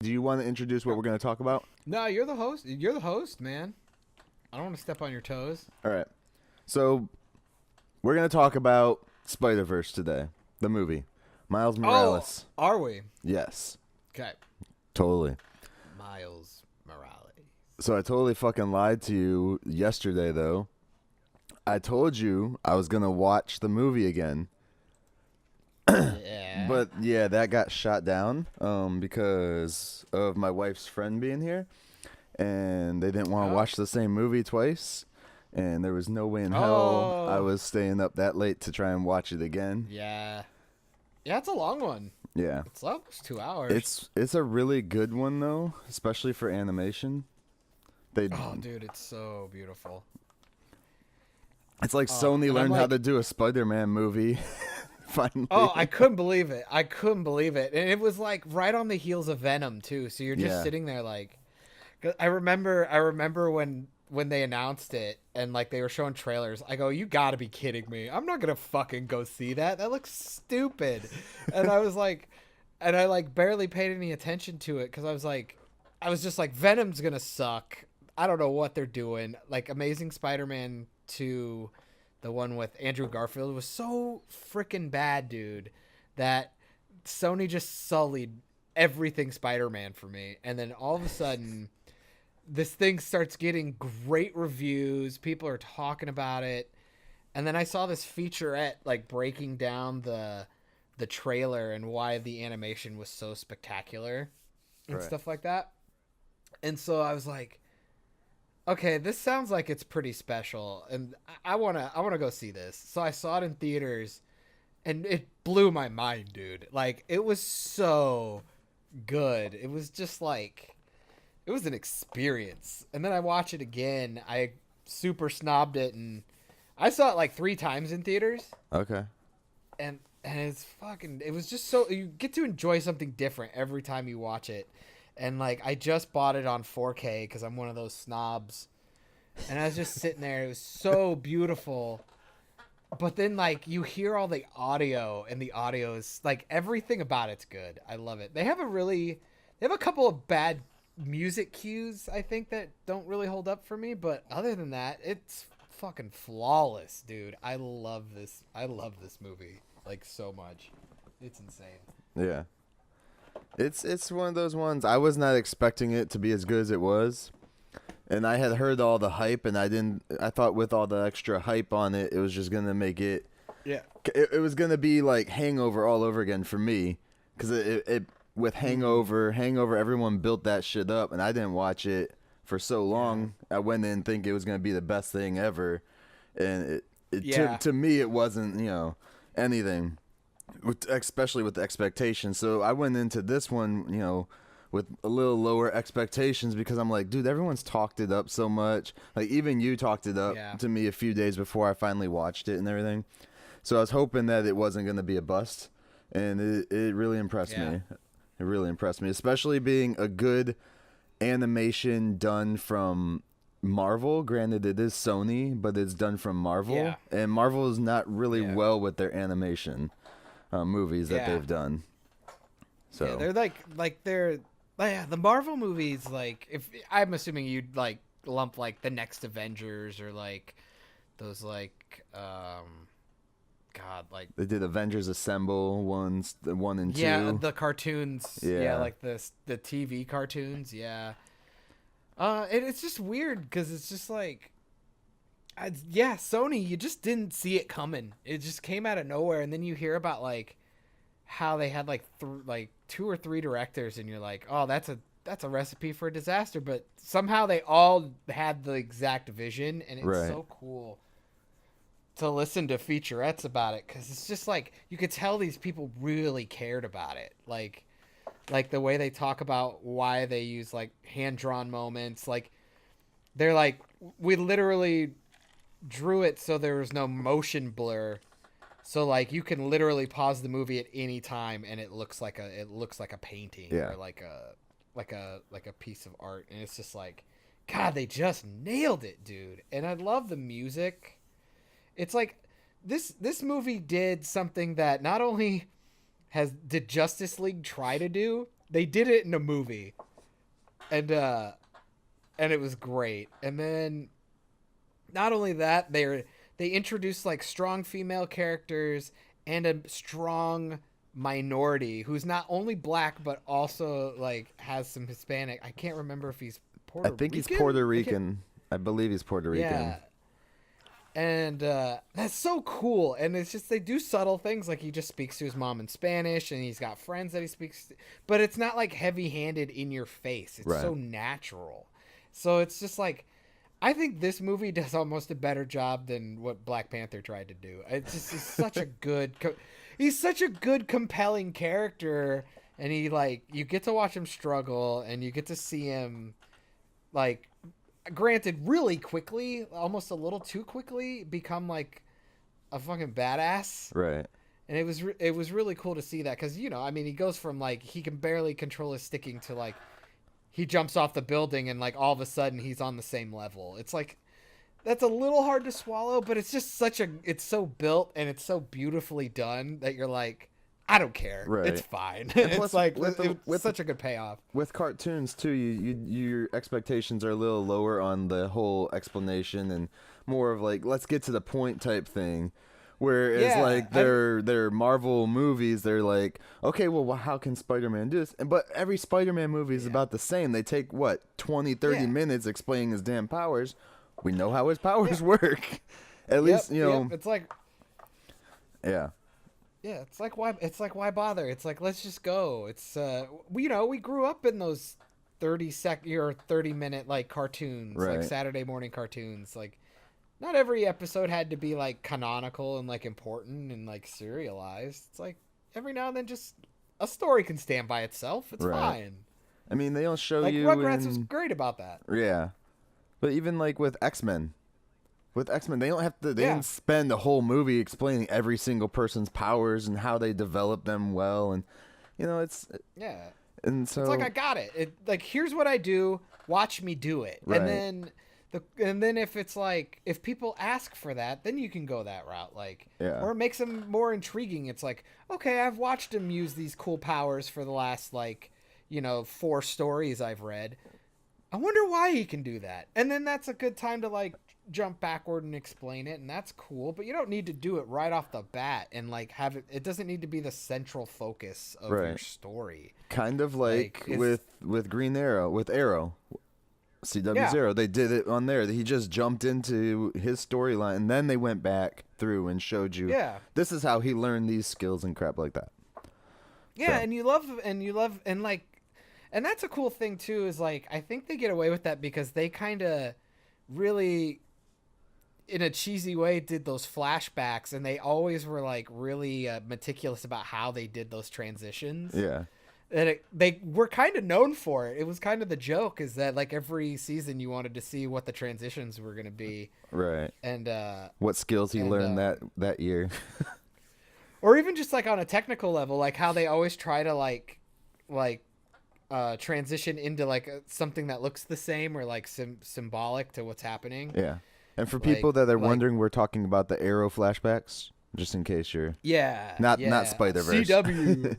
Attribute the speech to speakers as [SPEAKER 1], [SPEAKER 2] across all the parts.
[SPEAKER 1] Do you want to introduce what we're going to talk about?
[SPEAKER 2] No, you're the host. You're the host, man. I don't want to step on your toes.
[SPEAKER 1] All right. So we're going to talk about Spiderverse today, the movie. Miles Morales.
[SPEAKER 2] Oh, are we?
[SPEAKER 1] Yes,
[SPEAKER 2] Okay.
[SPEAKER 1] totally.
[SPEAKER 2] Myles Morales.
[SPEAKER 1] So I totally fucking lied to you yesterday, though. I told you I was going to watch the movie again.
[SPEAKER 2] Yeah.
[SPEAKER 1] But yeah, that got shot down because of my wife's friend being here, and they didn't want to watch the same movie twice, and there was no way in hell I was staying up that late to try and watch it again.
[SPEAKER 2] Yeah. Yeah, it's a long one.
[SPEAKER 1] Yeah,
[SPEAKER 2] It's almost 2 hours.
[SPEAKER 1] it's a really good one though, especially for animation.
[SPEAKER 2] Oh, dude, it's so beautiful.
[SPEAKER 1] It's like Sony learned how to do a Spider-Man movie. Finally.
[SPEAKER 2] Oh, I couldn't believe it. I couldn't believe it. And it was like right on the heels of Venom too. So you're just sitting there like, 'cause I remember when they announced it and like they were showing trailers. I go, you gotta be kidding me. I'm not gonna fucking go see that. That looks stupid. And I was like, and I like barely paid any attention to it because I was just like, Venom's gonna suck. I don't know what they're doing. Like Amazing SpiderMan 2, the one with Andrew Garfield, was so freaking bad, dude, that Sony just sullied everything Spider-Man for me. And then all of a sudden, this thing starts getting great reviews. People are talking about it. And then I saw this featurette like breaking down the trailer and why the animation was so spectacular and stuff like that. And so I was like, okay, this sounds like it's pretty special, and I wanna go see this. So I saw it in theaters, and it blew my mind, dude. Like, it was so good. It was just like, it was an experience. And then I watch it again. I super snobbed it, and I saw it like 3 times in theaters.
[SPEAKER 1] Okay.
[SPEAKER 2] And it's fucking. It was just so, you get to enjoy something different every time you watch it. And, like, I just bought it on 4K because I'm one of those snobs. And I was just sitting there. It was so beautiful. But then, like, you hear all the audio, and the audio is, like, everything about it's good. I love it. They have a couple of bad music cues, I think, that don't really hold up for me. But other than that, it's fucking flawless, dude. I love this movie, like, so much. It's insane.
[SPEAKER 1] Yeah. It's one of those ones. I was not expecting it to be as good as it was, and I had heard all the hype, and I thought with all the extra hype on it, it was just gonna make it.
[SPEAKER 2] Yeah.
[SPEAKER 1] It was gonna be like Hangover all over again for me, because it with Hangover, everyone built that shit up, and I didn't watch it for so long. I went in thinking it was gonna be the best thing ever, and to me it wasn't anything. Especially with the expectations. So I went into this one, with a little lower expectations because I'm like, dude, everyone's talked it up so much. Like, even you talked it up to me a few days before I finally watched it and everything. So I was hoping that it wasn't going to be a bust. And it really impressed me. It really impressed me, especially being a good animation done from Marvel. Granted, it is Sony, but it's done from Marvel.
[SPEAKER 2] Yeah.
[SPEAKER 1] And Marvel is not really well with their animation. Movies that they've done. So
[SPEAKER 2] yeah, they're the Marvel movies. Like, if I'm assuming you'd like lump like the next Avengers or like those like God, like
[SPEAKER 1] they did Avengers Assemble 1 and 2.
[SPEAKER 2] Yeah, the cartoons.
[SPEAKER 1] Yeah,
[SPEAKER 2] like the TV cartoons. Yeah. It's just weird because it's just like. Sony, you just didn't see it coming. It just came out of nowhere, and then you hear about like how they had like 2 or 3 directors, and you're like, oh, that's a recipe for a disaster. But somehow they all had the exact vision, and it's so cool to listen to featurettes about it because it's just like you could tell these people really cared about it, like the way they talk about why they use like hand-drawn moments, like they're like, we literally drew it so there was no motion blur, so like you can literally pause the movie at any time and it looks like a painting or like a piece of art. And it's just like, God, they just nailed it, dude. And I love the music. It's like this movie did something that not only did Justice League try to do, they did it in a movie, and it was great. And then not only that, they introduced like strong female characters and a strong minority who's not only black but also like has some Hispanic. I can't remember if he's Puerto Rican.
[SPEAKER 1] I think he's Puerto Rican. I believe he's Puerto Rican.
[SPEAKER 2] Yeah. And that's so cool. And it's just, they do subtle things, like he just speaks to his mom in Spanish, and he's got friends that he speaks to, but it's not like heavy-handed in your face. It's so natural. So it's just like, I think this movie does almost a better job than what Black Panther tried to do. It's just, he's such a good, he's such a good, compelling character, and he, like, you get to watch him struggle, and you get to see him, like, granted, really quickly, almost a little too quickly, become like a fucking badass.
[SPEAKER 1] Right.
[SPEAKER 2] And it was really cool to see that, because, you know, I mean, he goes from like he can barely control his sticking to like he jumps off the building and like all of a sudden he's on the same level. It's like, that's a little hard to swallow, but it's just it's so built and it's so beautifully done that you're like, I don't care.
[SPEAKER 1] Right.
[SPEAKER 2] It's fine. It's like with such a good payoff.
[SPEAKER 1] With cartoons too, your expectations are a little lower on the whole explanation and more of like, let's get to the point type thing. Whereas like their Marvel movies, they're like, okay, well, how can Spider-Man do this? But every Spider-Man movie is about the same. They take 20, 30 minutes explaining his damn powers. We know how his powers work. At least, you know.
[SPEAKER 2] It's like,
[SPEAKER 1] yeah.
[SPEAKER 2] Yeah, it's like why bother? It's like, let's just go. It's we grew up in those 30-minute like cartoons, like Saturday morning cartoons. Like, not every episode had to be like canonical and like important and like serialized. It's like every now and then just a story can stand by itself. It's fine.
[SPEAKER 1] I mean, they don't show
[SPEAKER 2] like
[SPEAKER 1] you
[SPEAKER 2] Rugrats was great about that.
[SPEAKER 1] Yeah. But even like with X-Men. With X-Men, they don't have to. They didn't spend the whole movie explaining every single person's powers and how they develop them well, and you know, it's And so
[SPEAKER 2] it's like, I got it. Like, here's what I do. Watch me do it.
[SPEAKER 1] Right.
[SPEAKER 2] And then if it's like, if people ask for that, then you can go that route. Like, or it makes them more intriguing. It's like, okay, I've watched him use these cool powers for the last 4 stories I've read. I wonder why he can do that. And then that's a good time to like jump backward and explain it, and that's cool, but you don't need to do it right off the bat and like have it doesn't need to be the central focus of your story.
[SPEAKER 1] Kind of like with Green Arrow, with Arrow, CW0, they did it on there. He just jumped into his storyline, and then they went back through and showed you this is how he learned these skills and crap like that.
[SPEAKER 2] And you love and that's a cool thing too, is like, I think they get away with that because they kind of really, in a cheesy way, did those flashbacks, and they always were like really meticulous about how they did those transitions.
[SPEAKER 1] Yeah.
[SPEAKER 2] And they were kind of known for it. It was kind of the joke, is that like every season you wanted to see what the transitions were going to be. Right. And
[SPEAKER 1] what skills he learned that year.
[SPEAKER 2] Or even just like on a technical level, like how they always try to like transition into like something that looks the same or like symbolic to what's happening.
[SPEAKER 1] Yeah. And for people that are wondering, we're talking about the Arrow flashbacks, just in case you're not Spiderverse.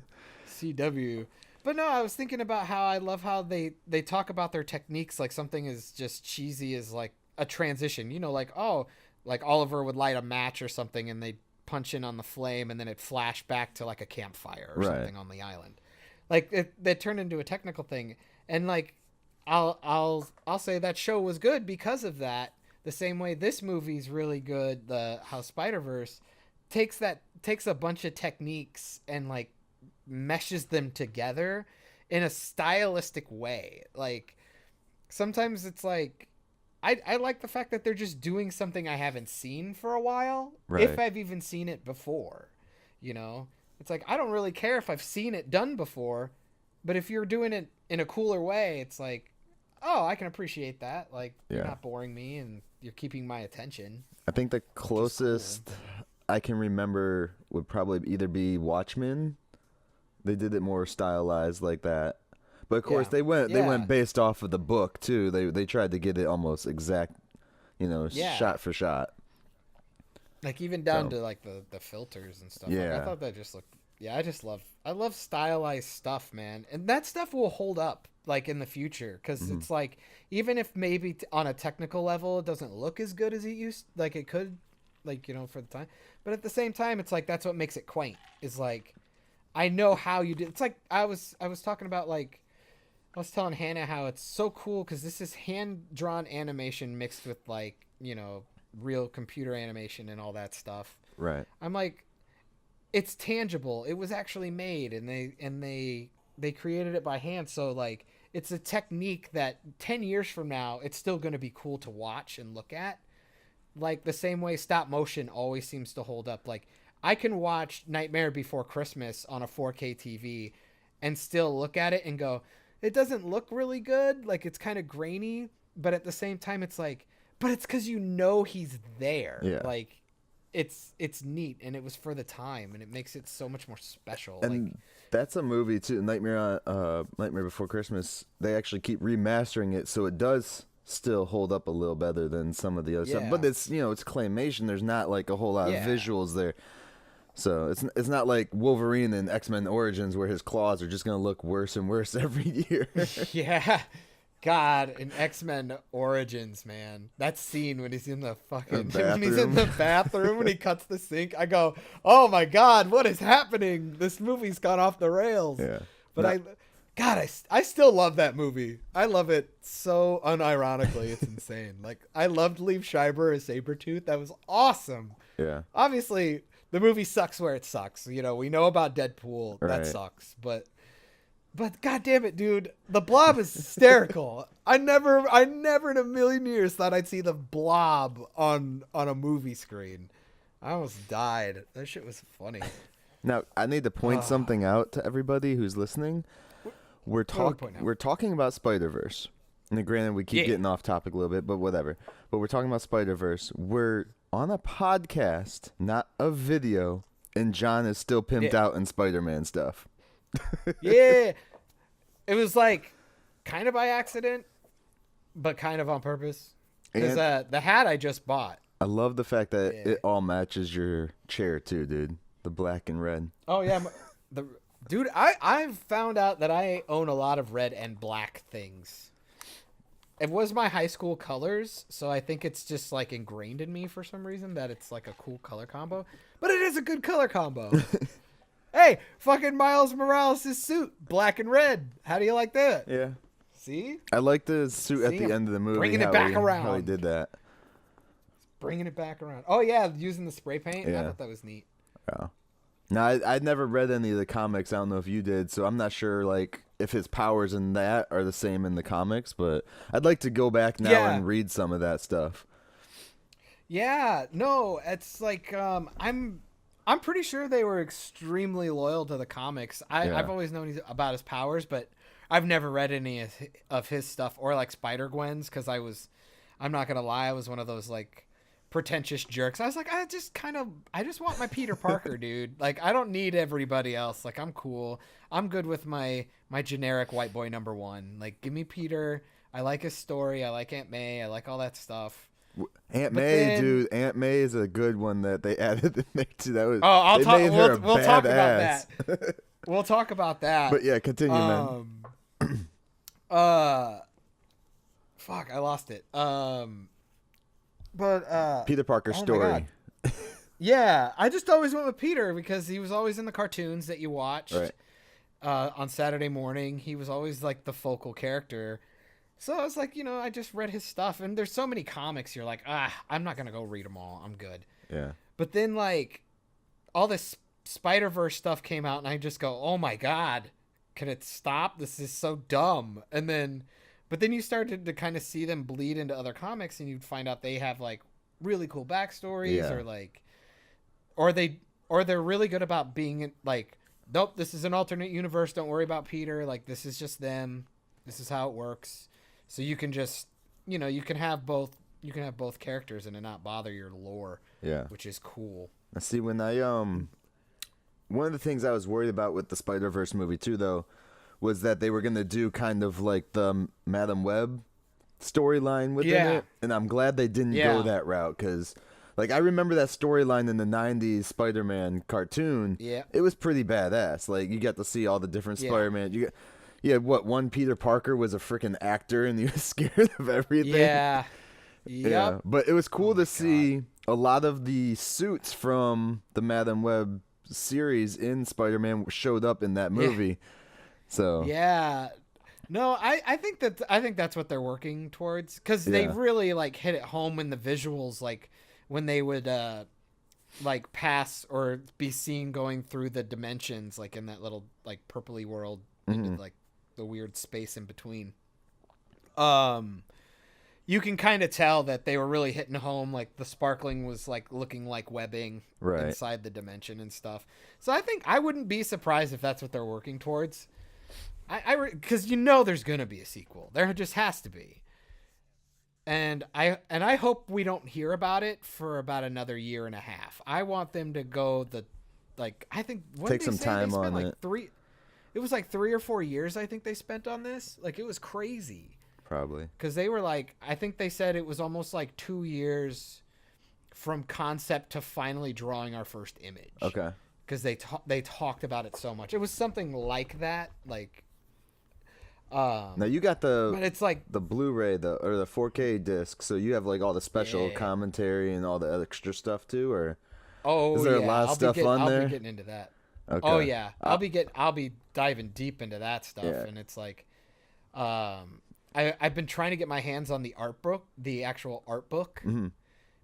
[SPEAKER 2] CW. But no, I was thinking about how I love how they talk about their techniques, like something as just cheesy as like a transition, you know, like, oh, like Oliver would light a match or something and they'd punch in on the flame and then it'd flash back to like a campfire or something on the island. Like they turned into a technical thing, and like I'll say that show was good because of that. The same way this movie's really good. How Spider-Verse takes a bunch of techniques and like meshes them together in a stylistic way. Like sometimes it's like I like the fact that they're just doing something I haven't seen for a while, if I've even seen it before, you know. It's like, I don't really care if I've seen it done before, but if you're doing it in a cooler way, it's like, oh, I can appreciate that. Like, you're not boring me and you're keeping my attention.
[SPEAKER 1] I think the closest I can remember would probably either be Watchmen. They did it more stylized like that. But of course they went based off of the book too. They tried to get it almost exact, shot for shot.
[SPEAKER 2] Like even down to like the filters and stuff.
[SPEAKER 1] Yeah.
[SPEAKER 2] Like, I thought that just looked Yeah, I love stylized stuff, man. And that stuff will hold up like in the future cuz it's like even if maybe on a technical level it doesn't look as good as it used like it could like, you know, for the time. But at the same time it's like that's what makes it quaint. Is like I know how you did. It's like I was talking about like I was telling Hannah how it's so cool cuz this is hand-drawn animation mixed with like, you know, real computer animation and all that stuff.
[SPEAKER 1] Right.
[SPEAKER 2] I'm like it's tangible. It was actually made and they created it by hand. So like it's a technique that 10 years from now it's still going to be cool to watch and look at. Like the same way stop motion always seems to hold up. Like I can watch Nightmare Before Christmas on a 4K TV and still look at it and go, it doesn't look really good. Like it's kind of grainy, but at the same time it's like, but it's cuz you know he's there.
[SPEAKER 1] Yeah.
[SPEAKER 2] Like it's neat and it was for the time and it makes it so much more special.
[SPEAKER 1] And
[SPEAKER 2] like
[SPEAKER 1] that's a movie too, Nightmare Before Christmas. They actually keep remastering it so it does still hold up a little better than some of the other stuff. But it's, you know, it's claymation. There's not like a whole lot of visuals there. So it's not like Wolverine and X-Men Origins where his claws are just going to look worse and worse every year.
[SPEAKER 2] Yeah. God, in X-Men Origins, man, that scene when he's in the fucking when he's in the bathroom when he cuts the sink, I go, oh my God, what is happening? This movie's gone off the rails.
[SPEAKER 1] Yeah,
[SPEAKER 2] but I still love that movie. I love it so unironically, it's insane. Like I loved Liev Schreiber as Sabretooth. That was awesome.
[SPEAKER 1] Yeah,
[SPEAKER 2] obviously the movie sucks where it sucks. You know, we know about Deadpool,
[SPEAKER 1] right.
[SPEAKER 2] That sucks, but God damn it, dude. The Blob is hysterical. I never in a million years thought I'd see the Blob on a movie screen. I almost died. That shit was funny.
[SPEAKER 1] Now, I need to point something out to everybody who's listening. We're talking about Spiderverse. And granted, we keep getting off topic a little bit, but whatever. But we're talking about Spiderverse. We're on a podcast, not a video, and John is still pimped out in Spider-Man stuff.
[SPEAKER 2] Yeah, it was like kind of by accident, but kind of on purpose. Because the hat I just bought.
[SPEAKER 1] I love the fact that it all matches your chair too, dude. The black and red.
[SPEAKER 2] Oh yeah, dude. I've found out that I own a lot of red and black things. It was my high school colors, so I think it's just like ingrained in me for some reason that it's like a cool color combo. But it is a good color combo. Hey, fucking Miles Morales' suit, black and red. How do you like that?
[SPEAKER 1] Yeah.
[SPEAKER 2] See?
[SPEAKER 1] I like the suit at the end of the movie.
[SPEAKER 2] Bringing it back around.
[SPEAKER 1] How he did that.
[SPEAKER 2] Bringing it back around. Oh, yeah, using the spray paint. Yeah. I thought that was neat.
[SPEAKER 1] Yeah. No, I'd never read any of the comics. I don't know if you did, so I'm not sure like if his powers in that are the same in the comics, but I'd like to go back now and read some of that stuff. Yeah.
[SPEAKER 2] No, it's like I'm pretty sure they were extremely loyal to the comics. I've always known about his powers, but I've never read any of his stuff or like SpiderGwen's because I'm not going to lie, I was one of those like pretentious jerks. I was like, I just want my Peter Parker, dude. Like, I don't need everybody else. Like, I'm cool. I'm good with my generic white boy number one. Like, give me Peter. I like his story. I like Aunt May. I like all that stuff.
[SPEAKER 1] Aunt May, dude. Aunt May is a good one that they added in there too. That was.
[SPEAKER 2] Oh, we'll talk about that. We'll talk about that.
[SPEAKER 1] But yeah, continue, man.
[SPEAKER 2] Fuck, I lost it.
[SPEAKER 1] Peter Parker's story.
[SPEAKER 2] Yeah, I just always went with Peter because he was always in the cartoons that you watched.
[SPEAKER 1] Right.
[SPEAKER 2] On Saturday morning, he was always like the focal character. So I was like, I just read his stuff, and there's so many comics. You're like, I'm not gonna go read them all. I'm good.
[SPEAKER 1] Yeah.
[SPEAKER 2] But then like, all this Spiderverse stuff came out, and I just go, oh my God, can it stop? This is so dumb. But then you started to kind of see them bleed into other comics, and you'd find out they have like really cool backstories, or they're really good about being like, nope, this is an alternate universe. Don't worry about Peter. Like, this is just them. This is how it works. So you can just, you can have both characters and it not bother your lore.
[SPEAKER 1] Yeah.
[SPEAKER 2] Which is cool.
[SPEAKER 1] I see when one of the things I was worried about with the Spider-Verse movie too, though, was that they were going to do kind of like the Madam Web storyline within it. And I'm glad they didn't go that route because Like, I remember that storyline in the 90s Spider-Man cartoon.
[SPEAKER 2] Yeah.
[SPEAKER 1] It was pretty badass. Like, you got to see all the different Spider-Man. One Peter Parker was a freaking actor and he was scared of everything.
[SPEAKER 2] Yeah. Yep.
[SPEAKER 1] Yeah. But it was cool to see a lot of the suits from the Madam Web series in Spider-Man showed up in that movie. Yeah. So.
[SPEAKER 2] Yeah. No, I think that's what they're working towards, because they really like hit it home in the visuals, like when they would like pass or be seen going through the dimensions, like in that little like purpley world into like the weird space in between. You can kind of tell that they were really hitting home, like the sparkling was like looking like webbing inside the dimension and stuff. So I think I wouldn't be surprised if that's what they're working towards. Because there's gonna be a sequel. There just has to be. And I hope we don't hear about it for about another year and a half. I want them to go I think
[SPEAKER 1] take some time on
[SPEAKER 2] like
[SPEAKER 1] it.
[SPEAKER 2] It was like 3 or 4 years I think they spent on this. Like, it was crazy.
[SPEAKER 1] Probably.
[SPEAKER 2] Because they were like, I think they said it was almost like 2 years from concept to finally drawing our first image.
[SPEAKER 1] Okay.
[SPEAKER 2] Because they talked about it so much. It was something like that. Like,
[SPEAKER 1] now you got
[SPEAKER 2] but it's like
[SPEAKER 1] the Blu-ray or the 4K disc, so you have like all the special commentary and all the extra stuff too, or is there a lot of stuff on there?
[SPEAKER 2] I'll be getting into that.
[SPEAKER 1] Okay.
[SPEAKER 2] Oh yeah, I'll be diving deep into that stuff, and it's like, I've been trying to get my hands on the art book, the actual art book,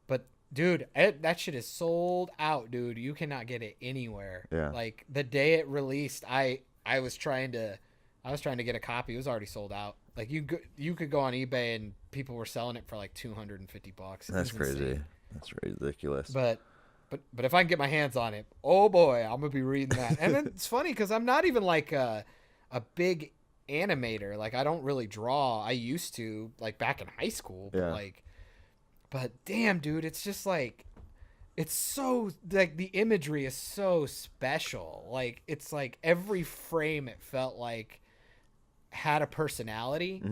[SPEAKER 2] but dude, that shit is sold out, dude. You cannot get it anywhere.
[SPEAKER 1] Yeah.
[SPEAKER 2] Like the day it released, I was trying to get a copy. It was already sold out. Like you could go on eBay and people were selling it for like $250.
[SPEAKER 1] That's crazy. That's ridiculous.
[SPEAKER 2] But if I can get my hands on it, oh boy, I'm gonna be reading that. And then it's funny because I'm not even like a big animator. Like, I don't really draw. I used to, like, back in high school. But damn, dude, it's just like, it's so, like, the imagery is so special. Like, it's like every frame it felt like had a personality.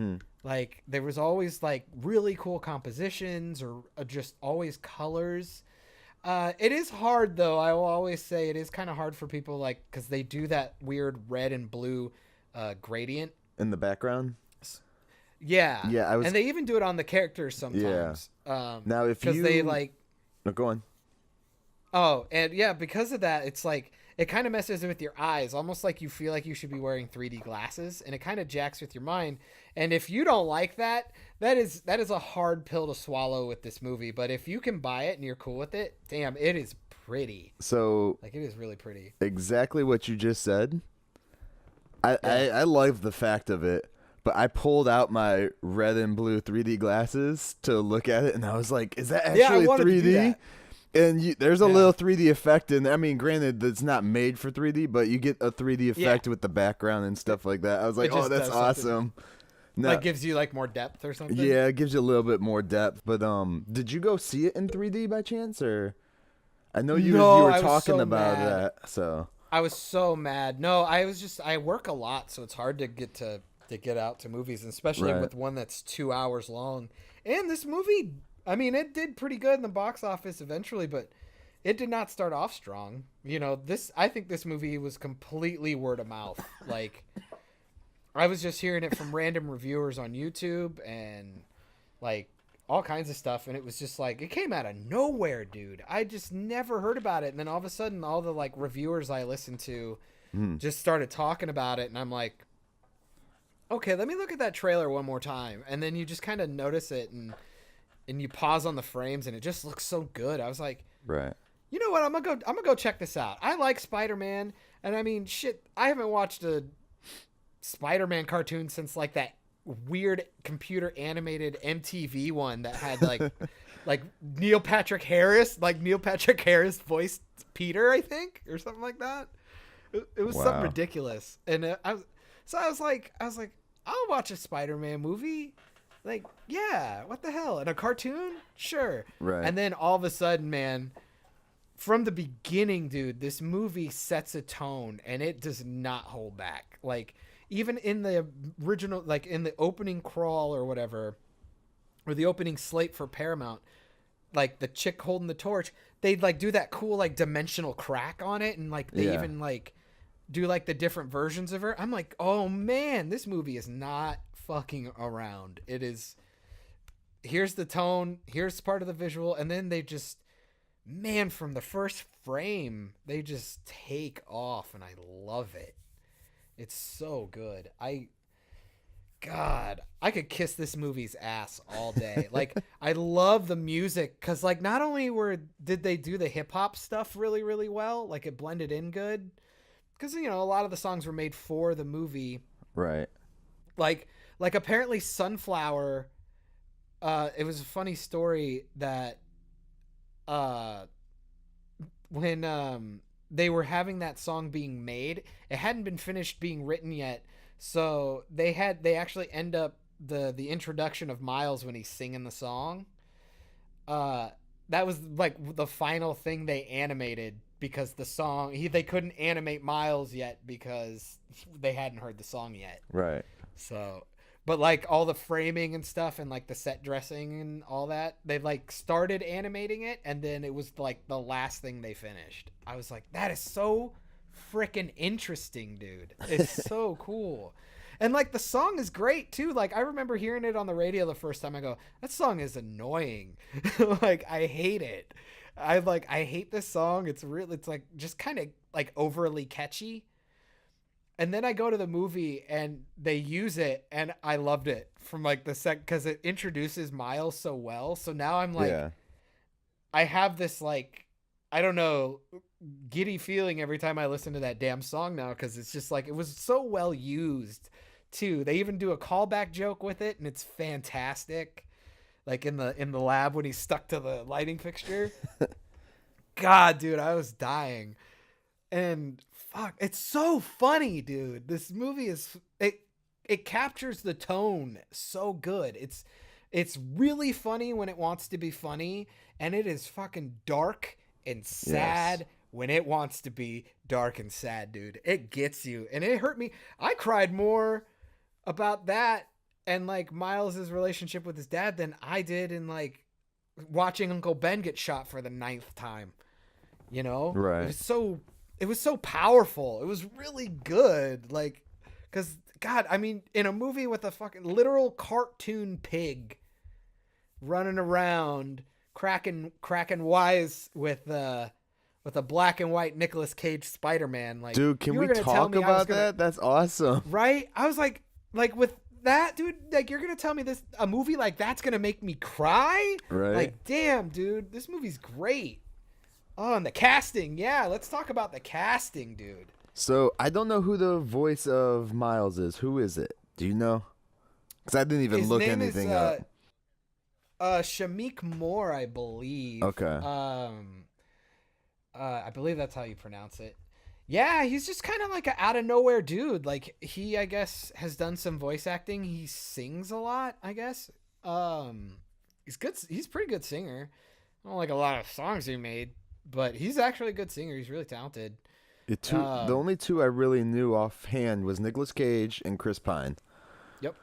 [SPEAKER 2] Like, there was always like really cool compositions or just always colors. It is hard though. I will always say it is kind of hard for people, like, because they do that weird red and blue gradient
[SPEAKER 1] in the background.
[SPEAKER 2] Yeah.
[SPEAKER 1] And
[SPEAKER 2] they even do it on the characters sometimes.
[SPEAKER 1] Now if you,
[SPEAKER 2] they like,
[SPEAKER 1] no, go on.
[SPEAKER 2] Oh, and yeah, because of that, it's like, it kind of messes with your eyes, almost like you feel like you should be wearing 3D glasses, and it kind of jacks with your mind. And if you don't like that, that is a hard pill to swallow with this movie. But if you can buy it and you're cool with it, damn, it is pretty.
[SPEAKER 1] So,
[SPEAKER 2] like, it is really pretty.
[SPEAKER 1] Exactly what you just said. I love the fact of it, but I pulled out my red and blue 3D glasses to look at it, and I was like, is that actually 3D? And there's a little 3D effect in there. I mean, granted, it's not made for 3D, but you get a 3D effect with the background and stuff like that. I was like, oh, that's awesome.
[SPEAKER 2] No, like, gives you like more depth or something?
[SPEAKER 1] Yeah, it gives you a little bit more depth. But did you go see it in 3D by chance? Or I know you were talking about that. So
[SPEAKER 2] I was so mad. No, I work a lot, so it's hard to get out to movies, and especially with one that's 2 hours long. And this movie, I mean, it did pretty good in the box office eventually, but it did not start off strong. I think this movie was completely word of mouth. Like, I was just hearing it from random reviewers on YouTube and like all kinds of stuff, and it was just like, it came out of nowhere, dude. I just never heard about it, and then all of a sudden, all the like reviewers I listened to just started talking about it, and I'm like, okay, let me look at that trailer one more time, and then you just kind of notice it, and you pause on the frames, and it just looks so good. I was like,
[SPEAKER 1] right,
[SPEAKER 2] you know what? I'm gonna go check this out. I like Spider-Man, and I mean, shit, I haven't watched a Spider-Man cartoon since like that weird computer animated MTV one that had like like Neil Patrick Harris voiced Peter, I think, or something like that. It was something ridiculous, and I was like, I'll watch a Spider-Man movie. Like, yeah, what the hell? In a cartoon? Sure.
[SPEAKER 1] Right.
[SPEAKER 2] And then all of a sudden, man, from the beginning, dude, this movie sets a tone, and it does not hold back. Like, even in the original, like in the opening crawl or whatever, or the opening slate for Paramount, like the chick holding the torch, they'd like do that cool like dimensional crack on it, and like they even like do like the different versions of her. I'm like, oh man, this movie is not fucking around. It is. Here's the tone, here's part of the visual, and then they just, man, from the first frame, they just take off, and I love it. It's so good. God, I could kiss this movie's ass all day. Like, I love the music, because, like, not only did they do the hip-hop stuff really, really well, like, it blended in good, because, you know, a lot of the songs were made for the movie.
[SPEAKER 1] Right.
[SPEAKER 2] Like apparently Sunflower... it was a funny story that when they were having that song being made, it hadn't been finished being written yet, so they actually end up the introduction of Myles when he's singing the song. That was like the final thing they animated, because the song they couldn't animate Myles yet because they hadn't heard the song yet.
[SPEAKER 1] Right.
[SPEAKER 2] So. But, like, all the framing and stuff and, like, the set dressing and all that, they, like, started animating it, and then it was, like, the last thing they finished. I was like, that is so freaking interesting, dude. It's so cool. And, like, the song is great, too. Like, I remember hearing it on the radio the first time. I go, that song is annoying. Like, I hate it. I hate this song. It's like, just kind of, like, overly catchy. And then I go to the movie and they use it, and I loved it from like the because it introduces Myles so well. So now I'm like, I have this like, I don't know, giddy feeling every time I listen to that damn song now, because it's just like, it was so well used too. They even do a callback joke with it, and it's fantastic. Like in the lab when he's stuck to the lighting fixture. God, dude, I was dying. And fuck, it's so funny, dude. This movie is it captures the tone so good. It's really funny when it wants to be funny, and it is fucking dark and sad when it wants to be dark and sad, dude. It gets you, and it hurt me. I cried more about that and like Myles' relationship with his dad than I did in like watching Uncle Ben get shot for the 9th time. You know?
[SPEAKER 1] Right.
[SPEAKER 2] It was so powerful. It was really good. Like, because, God, I mean, in a movie with a fucking literal cartoon pig running around, cracking wise with a black and white Nicolas Cage Spider-Man. Like,
[SPEAKER 1] dude, can we talk about that? That's awesome.
[SPEAKER 2] Right? I was like with that, dude, like, you're going to tell me a movie like that's going to make me cry?
[SPEAKER 1] Right.
[SPEAKER 2] Like, damn, dude, this movie's great. Oh, and the casting. Yeah, let's talk about the casting, dude.
[SPEAKER 1] So, I don't know who the voice of Myles is. Who is it? Do you know? Because I didn't even look anything up.
[SPEAKER 2] Shamik Moore, I believe.
[SPEAKER 1] Okay.
[SPEAKER 2] I believe that's how you pronounce it. Yeah, he's just kind of like an out-of-nowhere dude. Like, he, I guess, has done some voice acting. He sings a lot, I guess. He's good. He's a pretty good singer. I don't like a lot of songs he made, but he's actually a good singer. He's really talented.
[SPEAKER 1] The only two I really knew offhand was Nicolas Cage and Chris Pine.
[SPEAKER 2] Yep.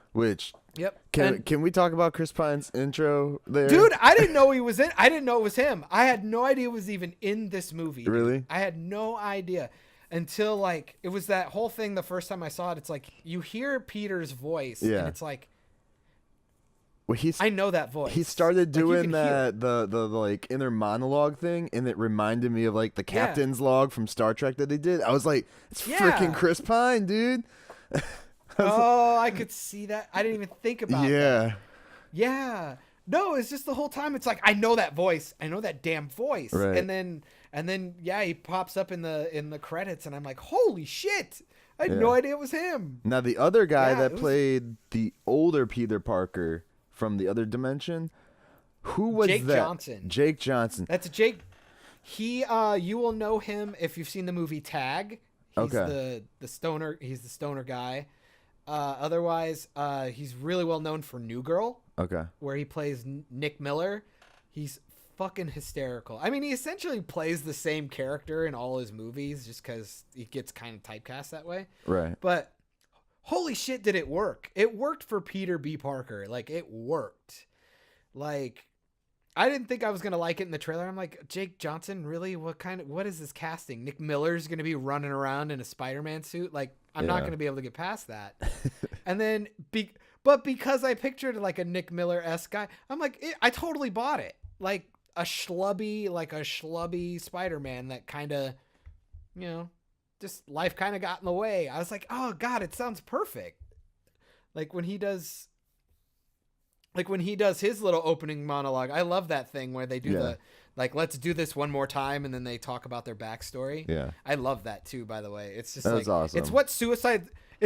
[SPEAKER 1] Can we talk about Chris Pine's intro there?
[SPEAKER 2] Dude, I didn't know he was in. I didn't know it was him. I had no idea it was even in this movie.
[SPEAKER 1] Really?
[SPEAKER 2] I had no idea until like it was that whole thing. The first time I saw it, it's like you hear Peter's voice, and it's like,
[SPEAKER 1] well,
[SPEAKER 2] I know that voice.
[SPEAKER 1] He started doing the like inner monologue thing, and it reminded me of like the captain's log from Star Trek that they did. I was like, it's freaking Chris Pine, dude.
[SPEAKER 2] I could see that. I didn't even think about that. Yeah. No, it's just the whole time. It's like, I know that voice. I know that damn voice.
[SPEAKER 1] Right.
[SPEAKER 2] And then he pops up in the credits, and I'm like, holy shit. I had no idea it was him.
[SPEAKER 1] Now, the other guy that played the older Peter Parker from the other dimension, who was
[SPEAKER 2] Jake
[SPEAKER 1] that?
[SPEAKER 2] Johnson.
[SPEAKER 1] Jake Johnson.
[SPEAKER 2] That's Jake. He, you will know him if you've seen the movie Tag. He's the stoner. He's the stoner guy. Otherwise, he's really well known for New Girl.
[SPEAKER 1] Okay.
[SPEAKER 2] Where he plays Nick Miller. He's fucking hysterical. I mean, he essentially plays the same character in all his movies just because he gets kind of typecast that way.
[SPEAKER 1] Right.
[SPEAKER 2] But holy shit, did it work. It worked for Peter B. Parker. Like, it worked. Like, I didn't think I was gonna like it in the trailer. I'm like, Jake Johnson, really? What is this casting? Nick Miller's gonna be running around in a Spider-Man suit? Like, I'm not gonna be able to get past that. And then, but because I pictured like a Nick Miller-esque guy, I'm like, I totally bought it. Like a schlubby Spider-Man that kind of, just life kind of got in the way. I was like, oh God, it sounds perfect. Like when he does his little opening monologue, I love that thing where they do the, like, let's do this one more time. And then they talk about their backstory.
[SPEAKER 1] Yeah.
[SPEAKER 2] I love that too, by the way. It's just
[SPEAKER 1] That's awesome.
[SPEAKER 2] It's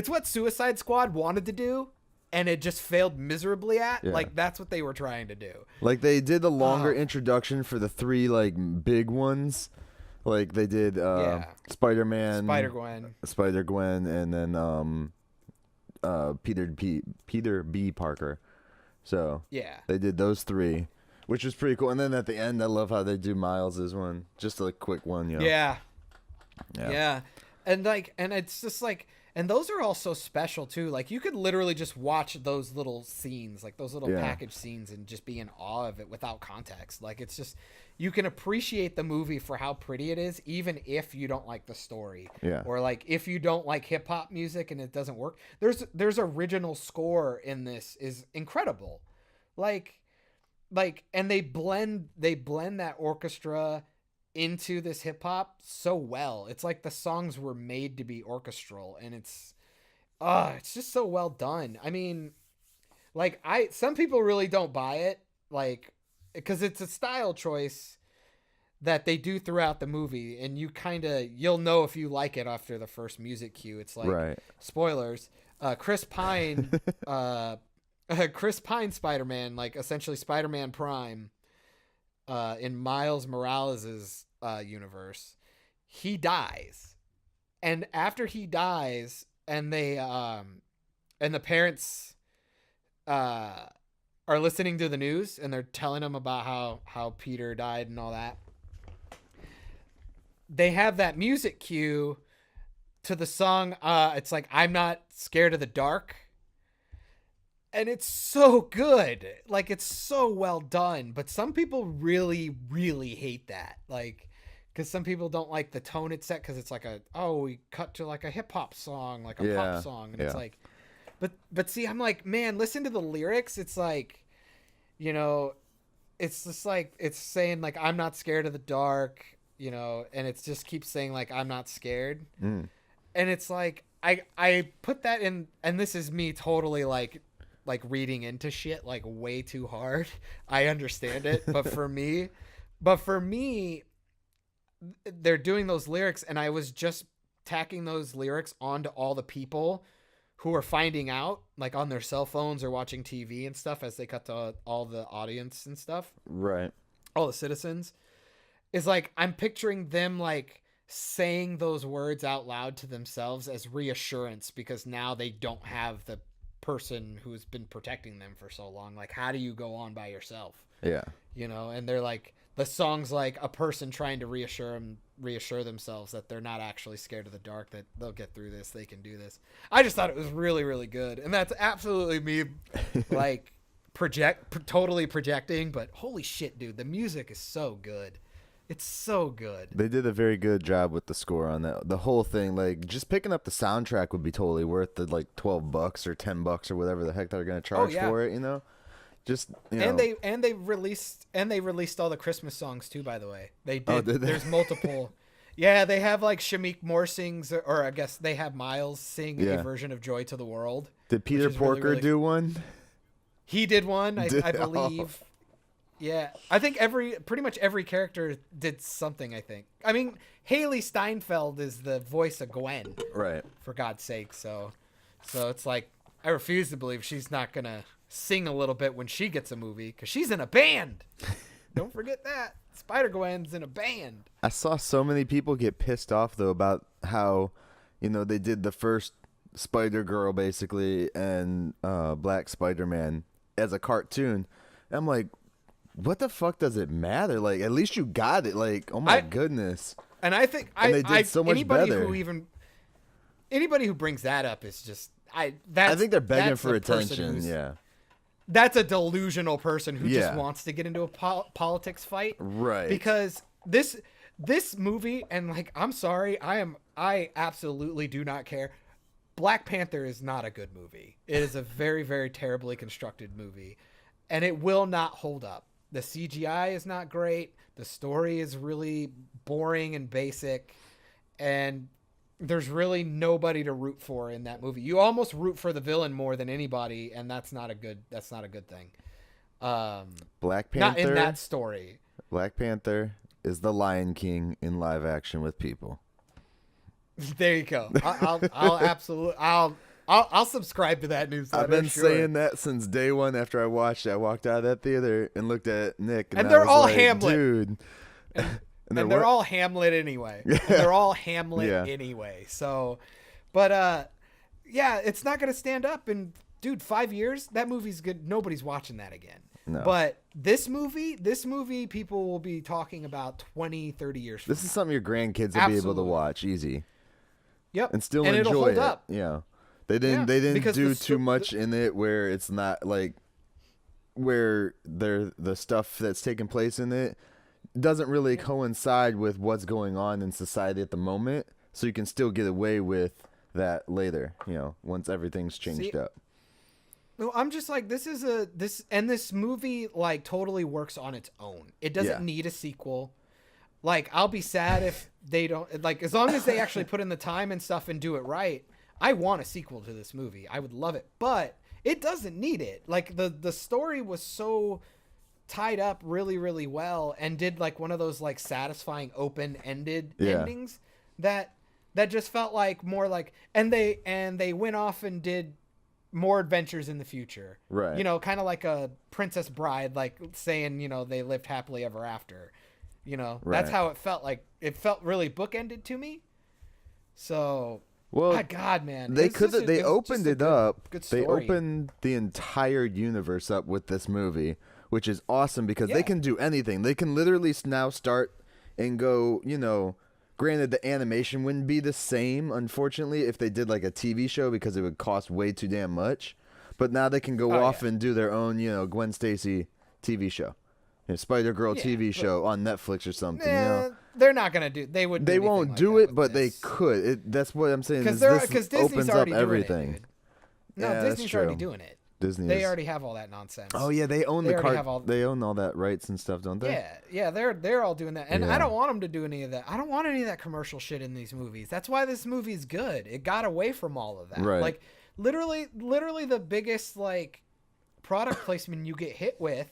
[SPEAKER 2] what Suicide Squad wanted to do. And it just failed miserably at. Yeah. Like, that's what they were trying to do.
[SPEAKER 1] Like, they did the longer introduction for the 3, like, big ones. Like, they did Spider-Man, SpiderGwen, and then Peter B. Parker. So, they did those 3, which was pretty cool. And then at the end, I love how they do Miles's one. Just a quick one,
[SPEAKER 2] Yeah. And, like, and it's just, like... And those are all so special, too. Like, you could literally just watch those little scenes, like those little package scenes, and just be in awe of it without context. Like, it's just, you can appreciate the movie for how pretty it is, even if you don't like the story.
[SPEAKER 1] Yeah.
[SPEAKER 2] Or, like, if you don't like hip-hop music and it doesn't work. There's original score in this is incredible. Like, and they blend that orchestra into this hip hop so well. It's like the songs were made to be orchestral, and it's just so well done. I mean, like, some people really don't buy it, like, because it's a style choice that they do throughout the movie, and you'll know if you like it after the first music cue. It's like, spoilers, Chris Pine Spider-Man, like essentially Spider-Man Prime, in Miles Morales' universe, he dies, and after he dies, and they and the parents are listening to the news, and they're telling him about how Peter died and all that. They have that music cue to the song. It's like, I'm Not Scared of the Dark. And it's so good. Like, it's so well done. But some people really, really hate that. Like, because some people don't like the tone it's set, because it's like we cut to like a hip hop song, like a pop song. And it's like, but see, I'm like, man, listen to the lyrics. It's like, it's just like, it's saying like, I'm not scared of the dark, and it just keeps saying like, I'm not scared. And it's like, I put that in, and this is me totally like reading into shit like way too hard. I understand it, but for me, they're doing those lyrics, and I was just tacking those lyrics onto all the people who are finding out, like on their cell phones or watching TV and stuff, as they cut to all the audience and stuff.
[SPEAKER 1] Right.
[SPEAKER 2] All the citizens. Is like, I'm picturing them like saying those words out loud to themselves as reassurance, because now they don't have the person who's been protecting them for so long. Like, how do you go on by yourself?
[SPEAKER 1] Yeah.
[SPEAKER 2] And they're like, the song's like a person trying to reassure themselves that they're not actually scared of the dark, that they'll get through this, they can do this. I just thought it was really, really good. And that's absolutely me like totally projecting, but holy shit, dude, the music is so good. It's so good.
[SPEAKER 1] They did a very good job with the score on that. The whole thing, like, just picking up the soundtrack would be totally worth the like $12 or $10 or whatever the heck they're gonna charge for it. Just
[SPEAKER 2] and they released all the Christmas songs too. By the way, they did.
[SPEAKER 1] Oh, did they?
[SPEAKER 2] There's multiple. Yeah, they have like Shamik Moore sings, or I guess they have Myles sing a version of "Joy to the World."
[SPEAKER 1] Did Peter Porker really do one?
[SPEAKER 2] He did one, I believe. Oh. Yeah, I think pretty much every character did something, I think. I mean, Haley Steinfeld is the voice of Gwen.
[SPEAKER 1] Right.
[SPEAKER 2] For God's sake. So it's like, I refuse to believe she's not going to sing a little bit when she gets a movie, because she's in a band. Don't forget that. SpiderGwen's in a band.
[SPEAKER 1] I saw so many people get pissed off, though, about how, they did the first Spider-Girl, basically, and Black Spider-Man as a cartoon. And I'm like, what the fuck does it matter? Like, at least you got it. Like, oh my goodness.
[SPEAKER 2] And I think
[SPEAKER 1] they did so much better.
[SPEAKER 2] Anybody who brings that up is just I think
[SPEAKER 1] they're begging for attention. Yeah.
[SPEAKER 2] that's a delusional person who just wants to get into a politics fight.
[SPEAKER 1] Right.
[SPEAKER 2] Because this movie, and like, I'm sorry, I absolutely do not care. Black Panther is not a good movie. It is a very, very terribly constructed movie, and it will not hold up. The CGI is not great. The story is really boring and basic, and there's really nobody to root for in that movie. You almost root for the villain more than anybody, and that's not a good thing.
[SPEAKER 1] Black Panther,
[SPEAKER 2] not in that story.
[SPEAKER 1] Black Panther is the Lion King in live action with people.
[SPEAKER 2] There you go. I'll subscribe to that news.
[SPEAKER 1] I've been saying that since day one after I watched it. I walked out of that theater and looked at Nick,
[SPEAKER 2] and they're all
[SPEAKER 1] like,
[SPEAKER 2] Hamlet,
[SPEAKER 1] dude.
[SPEAKER 2] And they're all Hamlet anyway. They're all Hamlet anyway. So, but yeah, it's not gonna stand up. And dude, 5 years, that movie's good. Nobody's watching that again.
[SPEAKER 1] No.
[SPEAKER 2] But this movie, people will be talking about 20, 30 years from
[SPEAKER 1] This
[SPEAKER 2] now.
[SPEAKER 1] is something your grandkids will be able to watch easy.
[SPEAKER 2] Yep.
[SPEAKER 1] And still
[SPEAKER 2] and
[SPEAKER 1] enjoy
[SPEAKER 2] it'll hold
[SPEAKER 1] it.
[SPEAKER 2] up.
[SPEAKER 1] Yeah. They didn't
[SPEAKER 2] because
[SPEAKER 1] do too much in it where it's not like where the stuff that's taking place in it doesn't really coincide with what's going on in society at the moment. So you can still get away with that later, once everything's changed up.
[SPEAKER 2] No, I'm just like, this movie like totally works on its own. It doesn't need a sequel. Like, I'll be sad if they don't, like, as long as they actually put in the time and stuff and do it right. I want a sequel to this movie. I would love it, but it doesn't need it. Like, the story was so tied up really, really well and did like one of those like satisfying open-ended endings that just felt like more like, and they went off and did more adventures in the future.
[SPEAKER 1] Right.
[SPEAKER 2] Kind of like a Princess Bride, like saying, they lived happily ever after. That's how it felt. Like, it felt really bookended to me. So,
[SPEAKER 1] well,
[SPEAKER 2] God, man,
[SPEAKER 1] they opened it up.
[SPEAKER 2] Good
[SPEAKER 1] they
[SPEAKER 2] story.
[SPEAKER 1] opened the entire universe up with this movie, which is awesome because they can do anything. They can literally now start and go, granted the animation wouldn't be the same, unfortunately, if they did like a TV show because it would cost way too damn much. But now they can go off and do their own, Gwen Stacy TV show. Spider-Girl TV show on Netflix or something.
[SPEAKER 2] They're not gonna do. They would.
[SPEAKER 1] They won't do it, but they could. That's what I'm saying.
[SPEAKER 2] Because Disney's
[SPEAKER 1] opens up
[SPEAKER 2] already
[SPEAKER 1] everything.
[SPEAKER 2] doing it. No, Disney's already doing it. They already have all that nonsense.
[SPEAKER 1] Oh yeah, they own they own all that rights and stuff, don't they?
[SPEAKER 2] Yeah. They're all doing that, and I don't want them to do any of that. I don't want any of that commercial shit in these movies. That's why this movie's good. It got away from all of that.
[SPEAKER 1] Right.
[SPEAKER 2] Like literally the biggest like product placement you get hit with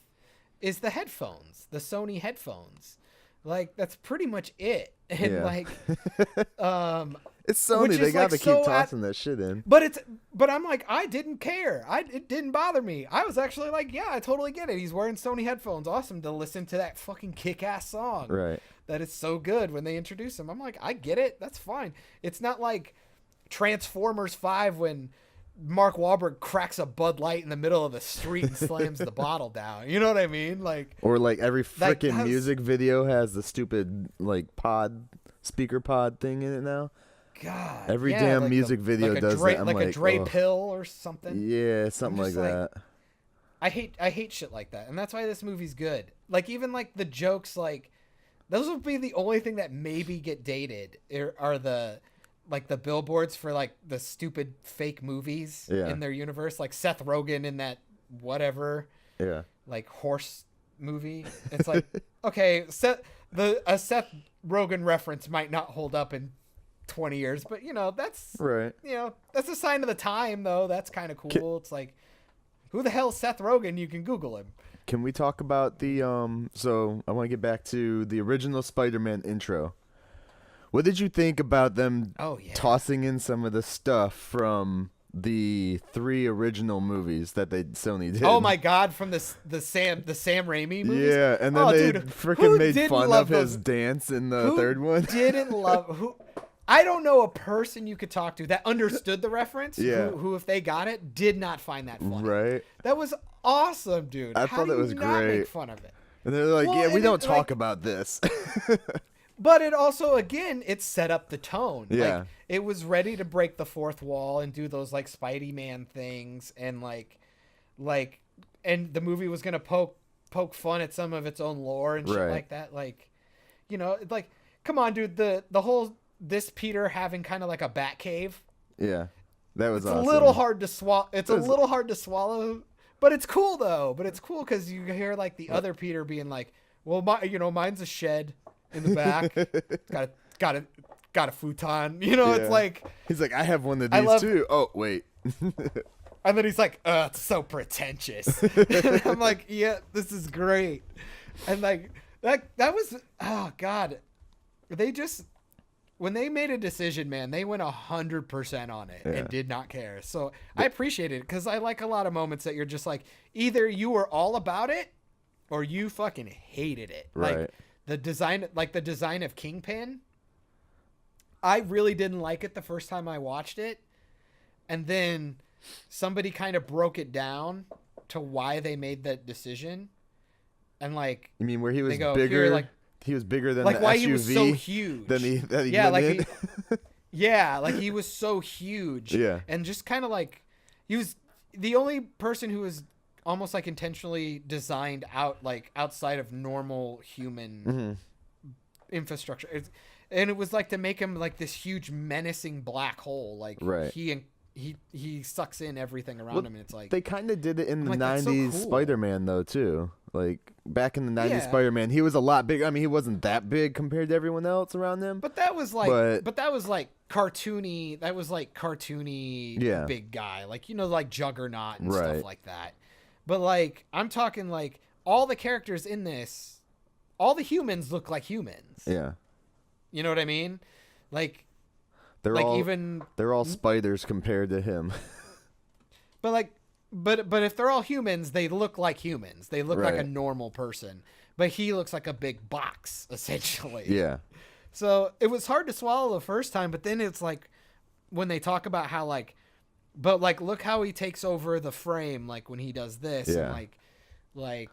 [SPEAKER 2] is the headphones, the Sony headphones. Like, that's pretty much it. And like,
[SPEAKER 1] it's Sony. They got to keep tossing that shit in.
[SPEAKER 2] But I'm like, I didn't care. It didn't bother me. I was actually like, yeah, I totally get it. He's wearing Sony headphones. Awesome to listen to that fucking kick-ass song.
[SPEAKER 1] Right.
[SPEAKER 2] That is so good when they introduce him. I'm like, I get it. That's fine. It's not like Transformers 5 when Mark Wahlberg cracks a Bud Light in the middle of the street and slams the bottle down. You know what I mean? Like,
[SPEAKER 1] or like every freaking music video has the stupid like speaker pod thing in it now.
[SPEAKER 2] God,
[SPEAKER 1] every damn
[SPEAKER 2] like
[SPEAKER 1] music video does that. I'm
[SPEAKER 2] like a Dre pill or something.
[SPEAKER 1] Yeah, something like that.
[SPEAKER 2] I hate shit like that, and that's why this movie's good. Like, even like the jokes, like those would be the only thing that maybe get dated are the like the billboards for like the stupid fake movies in their universe, like Seth Rogen in that whatever like horse movie. It's like, okay, Seth Rogen reference might not hold up in 20 years, but that's right. That's a sign of the time, though. That's kind of cool. It's like, who the hell is Seth Rogen? You can Google him.
[SPEAKER 1] Can we talk about the so I want to get back to the original Spider-Man intro. What did you think about them tossing in some of the stuff from the 3 original movies that Sony did?
[SPEAKER 2] Oh my God, from the Sam Raimi movies?
[SPEAKER 1] Yeah, and then they freaking made fun of his dance in the third one.
[SPEAKER 2] I don't know a person you could talk to that understood the reference, who if they got it, did not find that funny.
[SPEAKER 1] Right.
[SPEAKER 2] That was awesome, dude.
[SPEAKER 1] I thought it was great.
[SPEAKER 2] Make fun of it?
[SPEAKER 1] And they're like, we don't talk about this.
[SPEAKER 2] But it also, again, it set up the tone.
[SPEAKER 1] Yeah.
[SPEAKER 2] Like, it was ready to break the fourth wall and do those, like, Spidey-Man things and, like and the movie was gonna poke fun at some of its own lore and shit like that. Like, you know, like, come on, dude. The whole this Peter having kind of like a bat cave.
[SPEAKER 1] Yeah, that was awesome.
[SPEAKER 2] A little hard to swallow. It's a little hard to swallow, but it's cool though. But it's cool because you hear like the other Peter being like, "Well, mine's a shed in the back. got a futon." You know, it's like
[SPEAKER 1] he's like, "I have one of these too." Oh, wait.
[SPEAKER 2] And then he's like, "It's so pretentious." And I'm like, "Yeah, this is great." And like that was, oh god, they just, when they made a decision, man, they went 100% on it and did not care. So I appreciate it because I like a lot of moments that you're just like, either you were all about it or you fucking hated it.
[SPEAKER 1] Right.
[SPEAKER 2] Like the design of Kingpin, I really didn't like it the first time I watched it, and then somebody kind of broke it down to why they made that decision. And like,
[SPEAKER 1] you mean where he was bigger? Like, he was bigger than like the
[SPEAKER 2] why
[SPEAKER 1] SUV.
[SPEAKER 2] He was so huge.
[SPEAKER 1] Than he
[SPEAKER 2] yeah,
[SPEAKER 1] went
[SPEAKER 2] like
[SPEAKER 1] in?
[SPEAKER 2] like he was so huge.
[SPEAKER 1] Yeah, and
[SPEAKER 2] just kind of like, he was the only person who was almost like intentionally designed out, like outside of normal human infrastructure. And it was like to make him like this huge menacing black hole. Like he sucks in everything around him, and it's like
[SPEAKER 1] they kind of did it in the 90s Spider-Man though too. Like back in the 90s Spider-Man, he was a lot bigger. I mean, he wasn't that big compared to everyone else around him.
[SPEAKER 2] But that was like that was like cartoony. That was like cartoony big guy. Like, you know, like Juggernaut and stuff like that. But like, I'm talking like all the characters in this, all the humans look like humans.
[SPEAKER 1] Yeah.
[SPEAKER 2] You know what I mean? Like
[SPEAKER 1] they're all spiders compared to him.
[SPEAKER 2] But like, but if they're all humans, they look like humans. They look like a normal person. But he looks like a big box, essentially.
[SPEAKER 1] Yeah.
[SPEAKER 2] So it was hard to swallow the first time, but then it's like when they talk about how like, but like, look how he takes over the frame, like when he does this, and like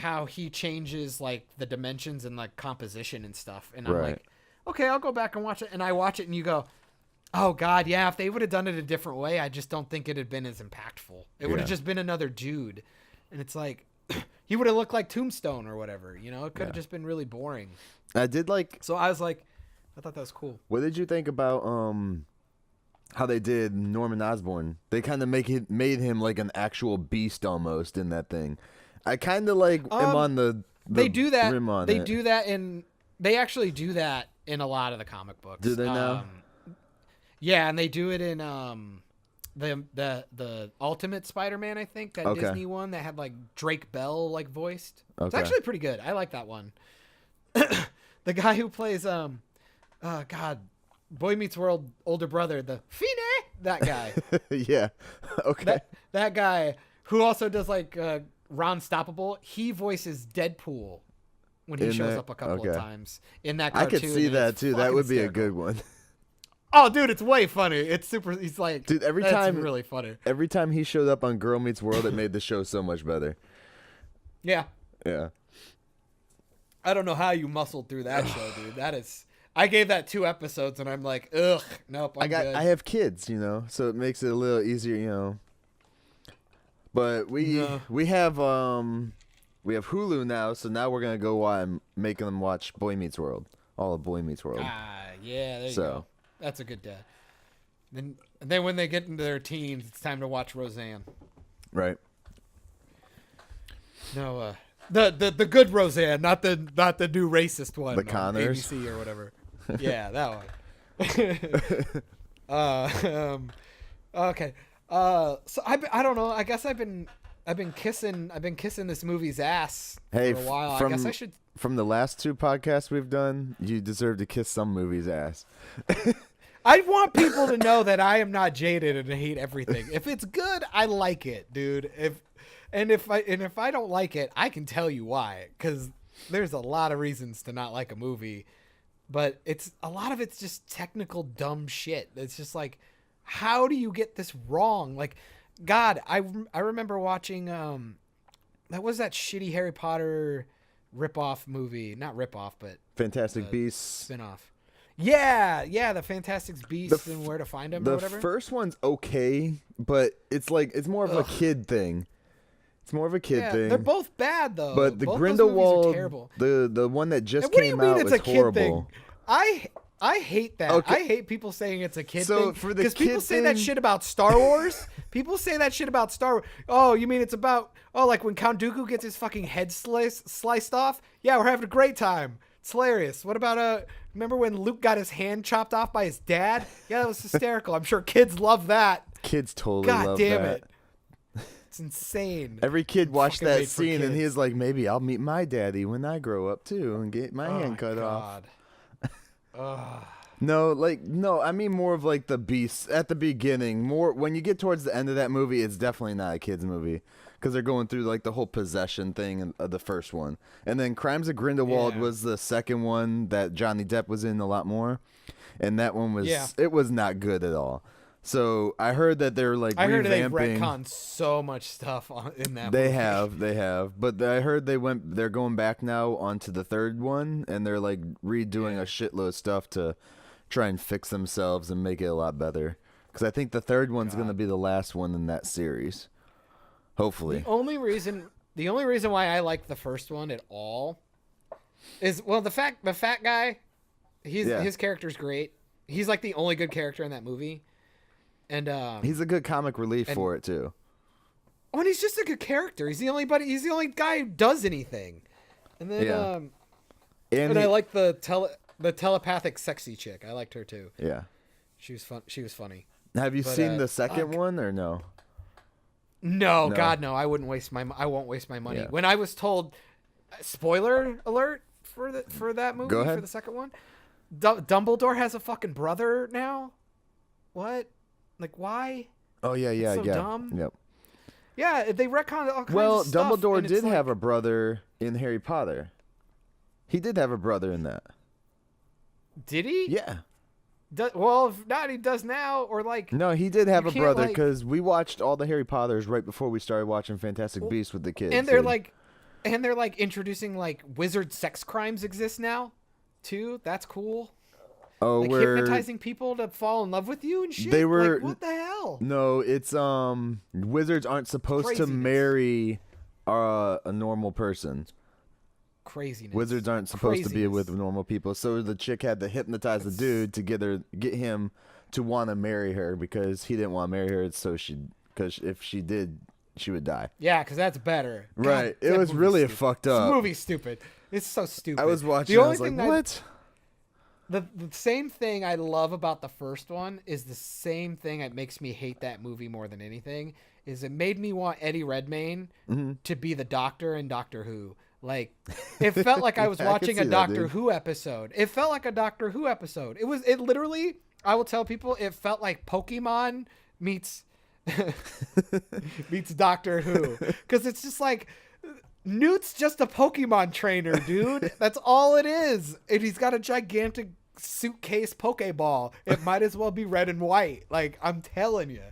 [SPEAKER 2] how he changes like the dimensions and like composition and stuff. And I'm like, okay, I'll go back and watch it. And I watch it and you go, oh god, yeah, if they would have done it a different way, I just don't think it had been as impactful. It would have just been another dude. And it's like, he would have looked like Tombstone or whatever, you know? It could have just been really boring.
[SPEAKER 1] I did like...
[SPEAKER 2] So I was like, I thought that was cool.
[SPEAKER 1] What did you think about how they did Norman Osborn? They kind of made him like an actual beast almost in that thing. I kind of like am on the
[SPEAKER 2] they do that.
[SPEAKER 1] rim on
[SPEAKER 2] they
[SPEAKER 1] it.
[SPEAKER 2] do that in... They actually do that in a lot of the comic books.
[SPEAKER 1] Do they now?
[SPEAKER 2] Yeah, and they do it in the Ultimate Spider-Man, I think, that Disney one that had like Drake Bell like voiced. Okay. It's actually pretty good. I like that one. The guy who plays Boy Meets World older brother, the Fine, that guy.
[SPEAKER 1] Yeah. Okay.
[SPEAKER 2] That guy who also does like Ron Stoppable, he voices Deadpool when he shows up a couple of times in that cartoon.
[SPEAKER 1] I could see that too. That would be a good one.
[SPEAKER 2] Oh, dude, it's way funny. It's super. He's like,
[SPEAKER 1] dude, every time
[SPEAKER 2] really funny.
[SPEAKER 1] Every time he showed up on Girl Meets World, it made the show so much better.
[SPEAKER 2] Yeah.
[SPEAKER 1] Yeah.
[SPEAKER 2] I don't know how you muscled through that show, dude. That is. I gave that 2 episodes, and I'm like, ugh, nope. I'm good.
[SPEAKER 1] I have kids, you know, so it makes it a little easier, you know. But we have Hulu now, so now we're gonna go making them watch Boy Meets World, all of Boy Meets World.
[SPEAKER 2] Yeah, there you go. That's a good dad. Then when they get into their teens, it's time to watch Roseanne.
[SPEAKER 1] Right.
[SPEAKER 2] No, the good Roseanne, not the new racist one.
[SPEAKER 1] The Connors,
[SPEAKER 2] ABC or whatever. Yeah, that one. Okay. So I don't know. I guess I've been kissing this movie's ass for a while. I guess I should.
[SPEAKER 1] From the last 2 podcasts we've done, you deserve to kiss some movie's ass.
[SPEAKER 2] I want people to know that I am not jaded and hate everything. If it's good, I like it, dude. If I don't like it, I can tell you why. Because there's a lot of reasons to not like a movie, but a lot of it's just technical dumb shit. It's just like, how do you get this wrong? Like, God, I remember watching that was that shitty Harry Potter ripoff movie, not ripoff, but
[SPEAKER 1] Fantastic Beasts
[SPEAKER 2] spinoff. Yeah, the Fantastic Beasts and Where to Find Them or whatever.
[SPEAKER 1] The first one's okay, but it's more of a kid thing. It's more of a kid thing.
[SPEAKER 2] They're both bad though.
[SPEAKER 1] But the
[SPEAKER 2] both
[SPEAKER 1] Grindelwald,
[SPEAKER 2] those movies are terrible.
[SPEAKER 1] the one that just
[SPEAKER 2] What do you
[SPEAKER 1] came
[SPEAKER 2] mean
[SPEAKER 1] out
[SPEAKER 2] it's
[SPEAKER 1] was
[SPEAKER 2] a kid
[SPEAKER 1] horrible.
[SPEAKER 2] thing? I hate that.
[SPEAKER 1] Okay.
[SPEAKER 2] I hate people saying it's a kid
[SPEAKER 1] So
[SPEAKER 2] thing.
[SPEAKER 1] for the
[SPEAKER 2] Because people
[SPEAKER 1] kid
[SPEAKER 2] say that
[SPEAKER 1] thing-
[SPEAKER 2] shit about Star Wars. People say that shit about Star Wars. Oh, you mean it's about like when Count Dooku gets his fucking head sliced off? Yeah, we're having a great time. It's hilarious. What about remember when Luke got his hand chopped off by his dad? Yeah, that was hysterical. I'm sure kids love that.
[SPEAKER 1] Kids totally
[SPEAKER 2] God
[SPEAKER 1] love
[SPEAKER 2] damn
[SPEAKER 1] that.
[SPEAKER 2] it. It's insane.
[SPEAKER 1] Every kid watched
[SPEAKER 2] Fucking
[SPEAKER 1] that
[SPEAKER 2] made for
[SPEAKER 1] scene and
[SPEAKER 2] kids.
[SPEAKER 1] he's like, maybe I'll meet my daddy when I grow up too and get my hand cut off. No, I mean more of like the beasts at the beginning. More when you get towards the end of that movie, it's definitely not a kid's movie because they're going through like the whole possession thing of the first one, and then Crimes of Grindelwald was the second one that Johnny Depp was in a lot more, and that one was it was not good at all. So I heard that they're like
[SPEAKER 2] I heard they've
[SPEAKER 1] revamping.
[SPEAKER 2] retconned so much stuff in that.
[SPEAKER 1] They
[SPEAKER 2] movie.
[SPEAKER 1] they have, but I heard they're going back now onto the third one, and they're like redoing a shitload of stuff to try and fix themselves and make it a lot better. Because I think the third one's going to be the last one in that series. Hopefully.
[SPEAKER 2] The only reason why I like the first one at all is the fat guy. His character's great. He's like the only good character in that movie, and
[SPEAKER 1] he's a good comic relief for it too.
[SPEAKER 2] Oh, and he's just a good character. He's the only guy who does anything. And then and I like the telepathic sexy chick. I liked her too.
[SPEAKER 1] Yeah.
[SPEAKER 2] She was fun. She was funny.
[SPEAKER 1] Have you seen the second one or no?
[SPEAKER 2] No, God, no. I won't waste my money.
[SPEAKER 1] Yeah.
[SPEAKER 2] When I was told, spoiler alert for that movie,
[SPEAKER 1] Go ahead.
[SPEAKER 2] for the second one, Dumbledore has a fucking brother now. What? Like, why?
[SPEAKER 1] Oh yeah,
[SPEAKER 2] It's so dumb.
[SPEAKER 1] Yep.
[SPEAKER 2] Yeah, they retconned all kinds
[SPEAKER 1] Well,
[SPEAKER 2] of stuff.
[SPEAKER 1] Dumbledore did have a brother in Harry Potter. He did have a brother in that.
[SPEAKER 2] Did he?
[SPEAKER 1] Yeah.
[SPEAKER 2] Well, if not, he does now, or like.
[SPEAKER 1] No, he did have a
[SPEAKER 2] can't,
[SPEAKER 1] brother
[SPEAKER 2] like-
[SPEAKER 1] because we watched all the Harry Potters right before we started watching Fantastic Beasts with the kids.
[SPEAKER 2] And they're
[SPEAKER 1] dude.
[SPEAKER 2] like introducing like wizard sex crimes exist now, too. That's cool.
[SPEAKER 1] oh,
[SPEAKER 2] Like
[SPEAKER 1] we're
[SPEAKER 2] hypnotizing people to fall in love with you and shit.
[SPEAKER 1] They were-
[SPEAKER 2] like, what the hell?
[SPEAKER 1] no, it's wizards aren't supposed to
[SPEAKER 2] Craziness.
[SPEAKER 1] marry a normal person.
[SPEAKER 2] Craziness.
[SPEAKER 1] Wizards aren't supposed to be with
[SPEAKER 2] Craziness.
[SPEAKER 1] normal people. So the chick had to hypnotize the dude to get him to want to marry her because he didn't want to marry her. So because if she did, she would die.
[SPEAKER 2] Yeah, because that's better.
[SPEAKER 1] Right.
[SPEAKER 2] God,
[SPEAKER 1] It
[SPEAKER 2] that
[SPEAKER 1] was
[SPEAKER 2] movie's
[SPEAKER 1] really
[SPEAKER 2] stupid.
[SPEAKER 1] fucked
[SPEAKER 2] This
[SPEAKER 1] up.
[SPEAKER 2] movie's stupid. It's so stupid.
[SPEAKER 1] I was watching.
[SPEAKER 2] The
[SPEAKER 1] I
[SPEAKER 2] only
[SPEAKER 1] was like,
[SPEAKER 2] thing that
[SPEAKER 1] what?
[SPEAKER 2] the same thing I love about the first one is the same thing that makes me hate that movie more than anything. Is it made me want Eddie Redmayne to be the Doctor in Doctor Who. Like, it felt like I was
[SPEAKER 1] I could
[SPEAKER 2] watching
[SPEAKER 1] see
[SPEAKER 2] a
[SPEAKER 1] that,
[SPEAKER 2] Doctor
[SPEAKER 1] dude.
[SPEAKER 2] Who episode. It felt like a Doctor Who episode. It literally, I will tell people, it felt like Pokemon meets Doctor Who. Because it's just like, Newt's just a Pokemon trainer, dude. That's all it is. And he's got a gigantic suitcase Pokeball. It might as well be red and white. Like, I'm telling you.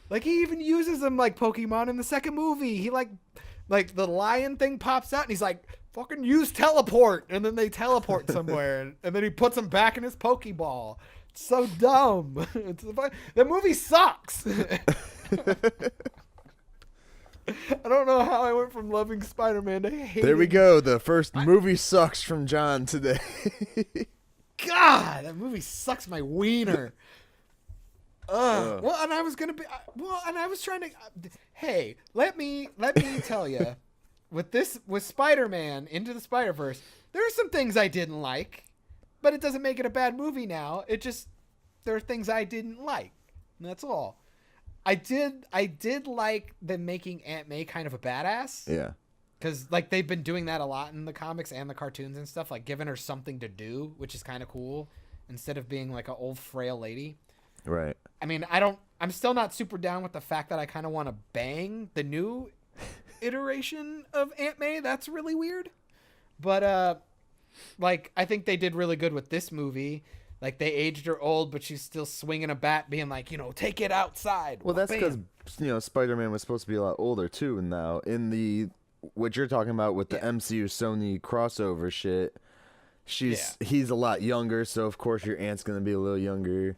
[SPEAKER 2] Like, he even uses them like Pokemon in the second movie. He like the lion thing pops out and he's like, fucking use teleport. And then they teleport somewhere. and then he puts them back in his Pokeball. It's so dumb. The movie sucks. I don't know how I went from loving Spider-Man to hating.
[SPEAKER 1] There we go. The first movie sucks from John today.
[SPEAKER 2] God, that movie sucks my wiener. Well, and I was gonna be. And I was trying to. Hey, let me tell you, with Spider-Man Into the Spider-Verse, there are some things I didn't like, but it doesn't make it a bad movie now. It just there are things I didn't like, and that's all. I did like them making Aunt May kind of a badass.
[SPEAKER 1] Yeah.
[SPEAKER 2] Because, like, they've been doing that a lot in the comics and the cartoons and stuff, like giving her something to do, which is kind of cool, instead of being like an old frail lady.
[SPEAKER 1] Right.
[SPEAKER 2] I mean, I'm still not super down with the fact that I kind of want to bang the new iteration of Aunt May. That's really weird. But, like, I think they did really good with this movie. Like, they aged her old, but she's still swinging a bat, being like, take it outside.
[SPEAKER 1] Well, that's
[SPEAKER 2] Bam.
[SPEAKER 1] because, Spider-Man was supposed to be a lot older, too, now. In what you're talking about with the MCU Sony crossover shit, he's a lot younger, so, of course, your aunt's going to be a little younger.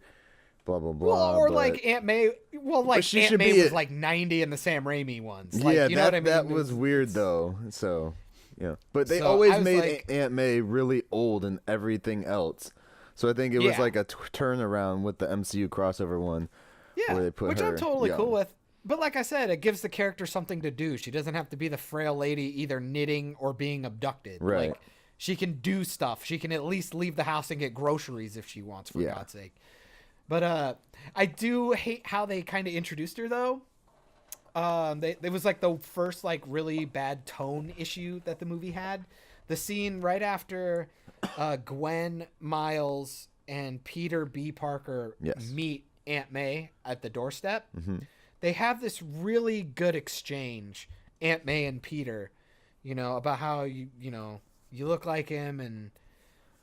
[SPEAKER 1] blah blah blah.
[SPEAKER 2] Well, or like Aunt May. Well, like Aunt May was like 90 in the Sam Raimi ones. Like,
[SPEAKER 1] yeah,
[SPEAKER 2] you know what I mean?
[SPEAKER 1] That was weird though. So yeah, but they always made like, Aunt May really old and everything else. So I think it was like a turnaround with the MCU crossover one.
[SPEAKER 2] Yeah,
[SPEAKER 1] where they put
[SPEAKER 2] which
[SPEAKER 1] her
[SPEAKER 2] I'm totally
[SPEAKER 1] young.
[SPEAKER 2] cool with. But like I said, it gives the character something to do. She doesn't have to be the frail lady either knitting or being abducted.
[SPEAKER 1] Right.
[SPEAKER 2] Like, she can do stuff. She can at least leave the house and get groceries if she wants, for God's sake. But I do hate how they kind of introduced her, though. It was like the first like really bad tone issue that the movie had. The scene right after Gwen, Myles, and Peter B. Parker meet Aunt May at the doorstep. Mm-hmm. They have this really good exchange, Aunt May and Peter, you know, about how you look like him and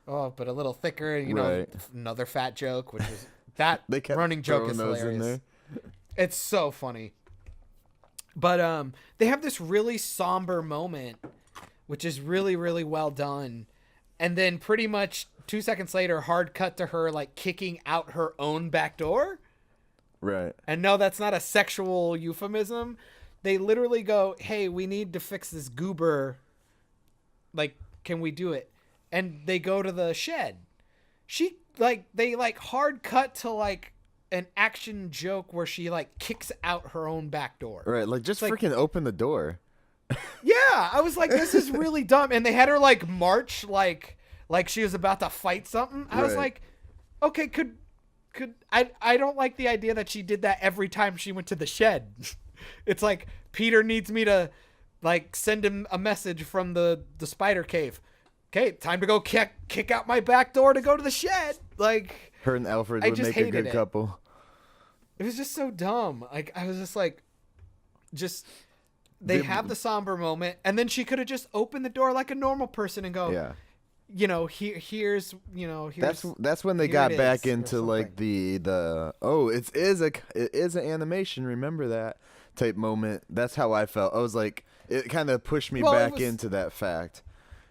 [SPEAKER 2] but a little thicker, you know, another fat joke, which is that running joke is hilarious. It's so funny. But they have this really somber moment, which is really, really well done. And then pretty much 2 seconds later, hard cut to her like kicking out her own back door.
[SPEAKER 1] Right.
[SPEAKER 2] And no, that's not a sexual euphemism. They literally go, hey, we need to fix this goober. Like, can we do it? And they go to the shed. They hard cut to like an action joke where she like kicks out her own back door.
[SPEAKER 1] Right. Like, just freaking open the door.
[SPEAKER 2] Yeah. I was like, this is really dumb. And they had her like march like she was about to fight something. I was like, okay, could I don't like the idea that she did that every time she went to the shed. It's like Peter needs me to like send him a message from the spider cave. Okay, time to go kick out my back door to go to the shed. Like,
[SPEAKER 1] her and Alfred would make a good couple.
[SPEAKER 2] It was just so dumb. Like, I was just like, they have the somber moment, and then she could have just opened the door like a normal person and go, you know, here's
[SPEAKER 1] that's when they got back into like the it is an animation, remember that type moment. That's how I felt. I was like, it kind of pushed me back into that fact,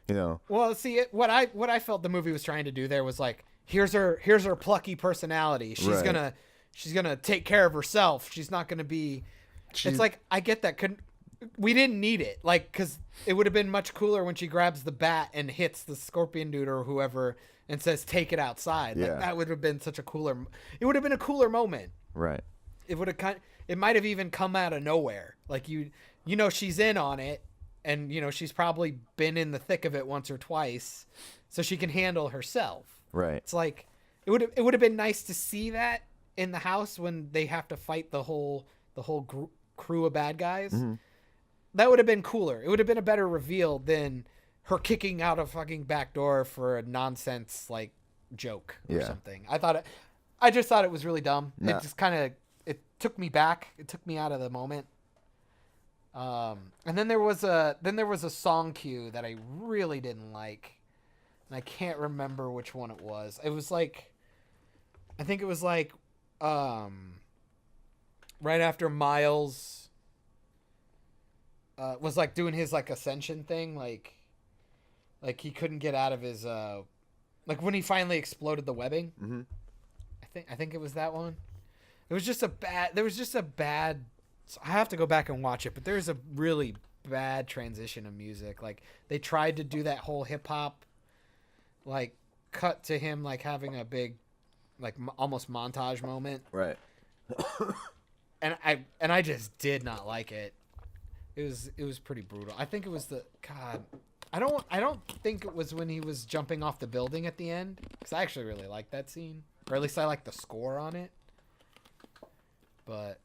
[SPEAKER 1] you know.
[SPEAKER 2] Well, see, what I felt the movie was trying to do there was like, here's her plucky personality. She's gonna take care of herself. She's not gonna be. It's like, I get that. We didn't need it, like, because it would have been much cooler when she grabs the bat and hits the scorpion dude or whoever and says, take it outside. Like, that would have been such a cooler. It would have been a cooler moment.
[SPEAKER 1] Right.
[SPEAKER 2] It would have it might have even come out of nowhere. Like, you know, she's in on it, and you know she's probably been in the thick of it once or twice, so she can handle herself.
[SPEAKER 1] Right.
[SPEAKER 2] It's like it would have been nice to see that in the house when they have to fight the whole crew of bad guys. Mm-hmm. That would have been cooler. It would have been a better reveal than her kicking out a fucking back door for a nonsense like joke or something. I just thought it was really dumb. Nah. It just it took me back. It took me out of the moment. And then there was a song cue that I really didn't like, and I can't remember which one it was. It was like, I think it was like, right after Myles was like doing his like ascension thing, like he couldn't get out of his like when he finally exploded the webbing. Mm-hmm. I think it was that one. There was just a bad. I have to go back and watch it, but there's a really bad transition of music. Like, they tried to do that whole hip hop, like, cut to him like having a big, like, almost montage moment.
[SPEAKER 1] Right.
[SPEAKER 2] and I just did not like it. It was pretty brutal. I think it was I don't think it was when he was jumping off the building at the end, because I actually really liked that scene, or at least I liked the score on it. But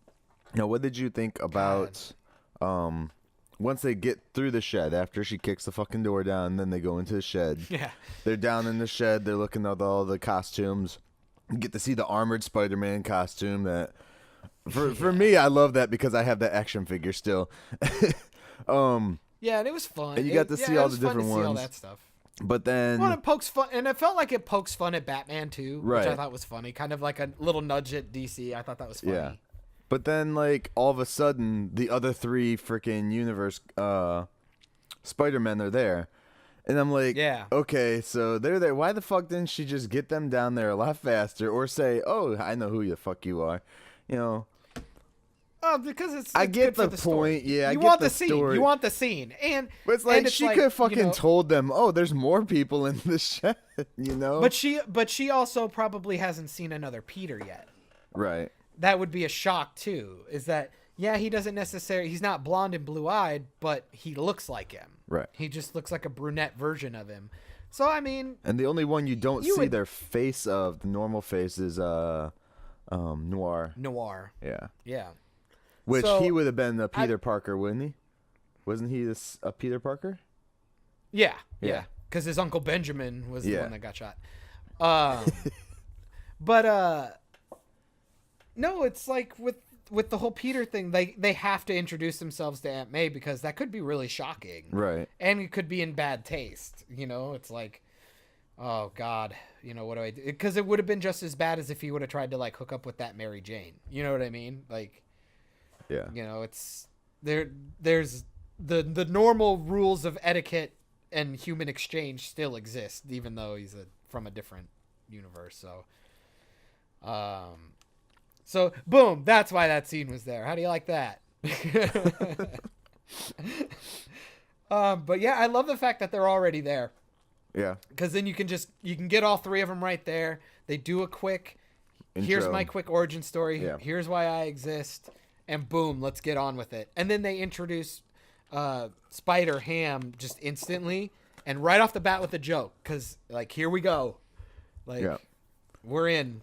[SPEAKER 1] now, what did you think about once they get through the shed, after she kicks the fucking door down, and then they go into the shed?
[SPEAKER 2] Yeah.
[SPEAKER 1] They're down in the shed. They're looking at all the costumes. You get to see the armored Spider-Man costume that, for me, I love that because I have that action figure still.
[SPEAKER 2] Yeah, and it was fun.
[SPEAKER 1] And you got to see all the different ones.
[SPEAKER 2] All that stuff.
[SPEAKER 1] But then,
[SPEAKER 2] well, it pokes fun, and it felt like it pokes fun at Batman too,
[SPEAKER 1] right,
[SPEAKER 2] which I thought was funny. Kind of like a little nudge at DC. I thought that was funny.
[SPEAKER 1] Yeah. But then, like, all of a sudden, the other three freaking universe Spider-Men are there. And I'm like,
[SPEAKER 2] Yeah.
[SPEAKER 1] okay, so they're there. Why the fuck didn't she just get them down there a lot faster, or say, "Oh, I know who the fuck you are," you know?
[SPEAKER 2] Oh, because it's
[SPEAKER 1] I get
[SPEAKER 2] good for
[SPEAKER 1] the
[SPEAKER 2] story.
[SPEAKER 1] point. Yeah, I
[SPEAKER 2] you
[SPEAKER 1] get
[SPEAKER 2] want
[SPEAKER 1] the
[SPEAKER 2] scene.
[SPEAKER 1] story.
[SPEAKER 2] You want the scene, and
[SPEAKER 1] But it's like
[SPEAKER 2] and
[SPEAKER 1] she could have fucking
[SPEAKER 2] you know,
[SPEAKER 1] told them, "Oh, there's more people in the shed," you know?
[SPEAKER 2] But she also probably hasn't seen another Peter yet.
[SPEAKER 1] Right.
[SPEAKER 2] That would be a shock too. Is that he's not blonde and blue-eyed, but he looks like him.
[SPEAKER 1] Right.
[SPEAKER 2] He just looks like a brunette version of him. So I mean,
[SPEAKER 1] and the only one you don't see their face of, the normal face, is Noir.
[SPEAKER 2] Noir.
[SPEAKER 1] Yeah.
[SPEAKER 2] Yeah.
[SPEAKER 1] Which
[SPEAKER 2] So,
[SPEAKER 1] he would have been a Peter Parker, wouldn't he? Wasn't he a Peter Parker?
[SPEAKER 2] Yeah.
[SPEAKER 1] Yeah.
[SPEAKER 2] Yeah. Because his uncle Benjamin was the
[SPEAKER 1] Yeah.
[SPEAKER 2] one that got shot. But no, it's like with the whole Peter thing, they have to introduce themselves to Aunt May because that could be really shocking.
[SPEAKER 1] Right.
[SPEAKER 2] And it could be in bad taste. You know, it's like, oh God, you know, what do I do? Because it would have been just as bad as if he would have tried to like hook up with that Mary Jane. You know what I mean? Like,
[SPEAKER 1] yeah.
[SPEAKER 2] You know, it's there's the normal rules of etiquette and human exchange still exist, even though he's from a different universe. So boom, that's why that scene was there. How do you like that? But yeah, I love the fact that they're already there.
[SPEAKER 1] Yeah.
[SPEAKER 2] Because then you can get all three of them right there. They do a quick, here's my quick origin story.
[SPEAKER 1] Yeah.
[SPEAKER 2] Here's why I exist. And boom, let's get on with it. And then they introduce Spider Ham just instantly and right off the bat with a joke. Because, like, here we go. Like, we're in.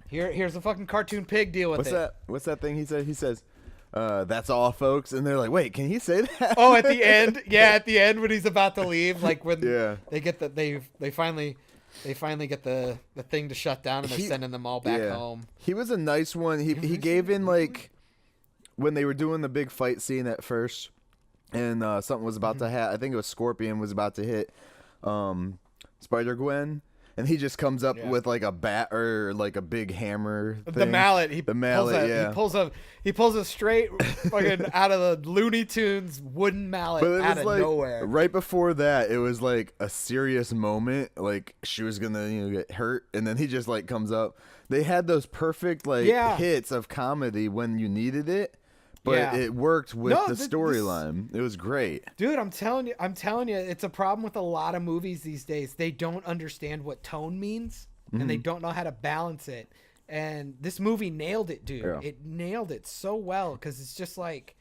[SPEAKER 2] Here's a fucking cartoon pig, deal with it.
[SPEAKER 1] What's that thing he said? He says, "That's all, folks." And they're like, "Wait, can he say that?"
[SPEAKER 2] Oh, at the end? Yeah, at the end when he's about to leave. Like, when they get they finally get the thing to shut down and they're sending them all back home.
[SPEAKER 1] He was a nice one. He gave in, like, when they were doing the big fight scene at first, and something was about to happen. I think it was Scorpion was about to hit SpiderGwen, and he just comes up with like a bat or like a big hammer thing.
[SPEAKER 2] The mallet. He pulls a straight fucking out of the Looney Tunes wooden mallet out of nowhere.
[SPEAKER 1] Right before that, it was like a serious moment. Like she was gonna get hurt, and then he just like comes up. They had those perfect hits of comedy when you needed it. But it worked with the storyline. It was great.
[SPEAKER 2] Dude, I'm telling you, it's a problem with a lot of movies these days. They don't understand what tone means, and they don't know how to balance it. And this movie nailed it, dude. Yeah. It nailed it so well because it's just like,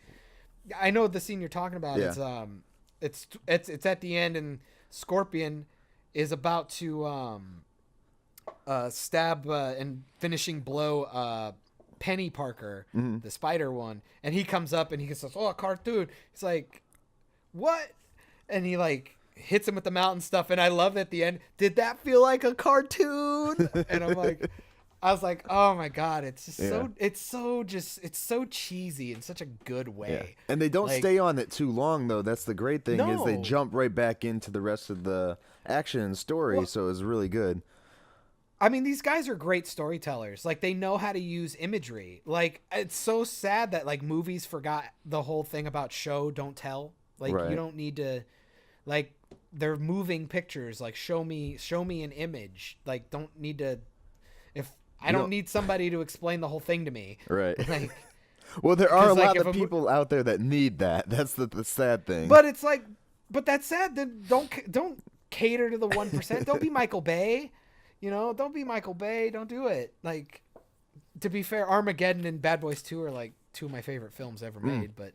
[SPEAKER 2] I know the scene you're talking about. Yeah. It's at the end, and Scorpion is about to stab and finishing blow Penny Parker, the spider one, and he comes up and he says, "Oh, a cartoon." He's like, "What?" And he like hits him with the mountain stuff, and I love at the end. Did that feel like a cartoon? And I was like, "Oh my god, it's just it's so cheesy in such a good way."
[SPEAKER 1] Yeah. And they don't stay on it too long though. That's the great thing is they jump right back into the rest of the action and story, so it's really good.
[SPEAKER 2] I mean, these guys are great storytellers. Like, they know how to use imagery. Like, it's so sad that, like, movies forgot the whole thing about show, don't tell. Like, you don't need to, like, they're moving pictures. Like, show me an image. Like, don't need to, I don't need somebody to explain the whole thing to me.
[SPEAKER 1] Right.
[SPEAKER 2] Like,
[SPEAKER 1] well, there are a lot of people out there that need that. That's the sad thing.
[SPEAKER 2] But it's like, but that's sad. Then don't cater to the 1%. Don't be Michael Bay. You know, don't be Michael Bay. Don't do it. Like, to be fair, Armageddon and Bad Boys 2 are like two of my favorite films ever made, but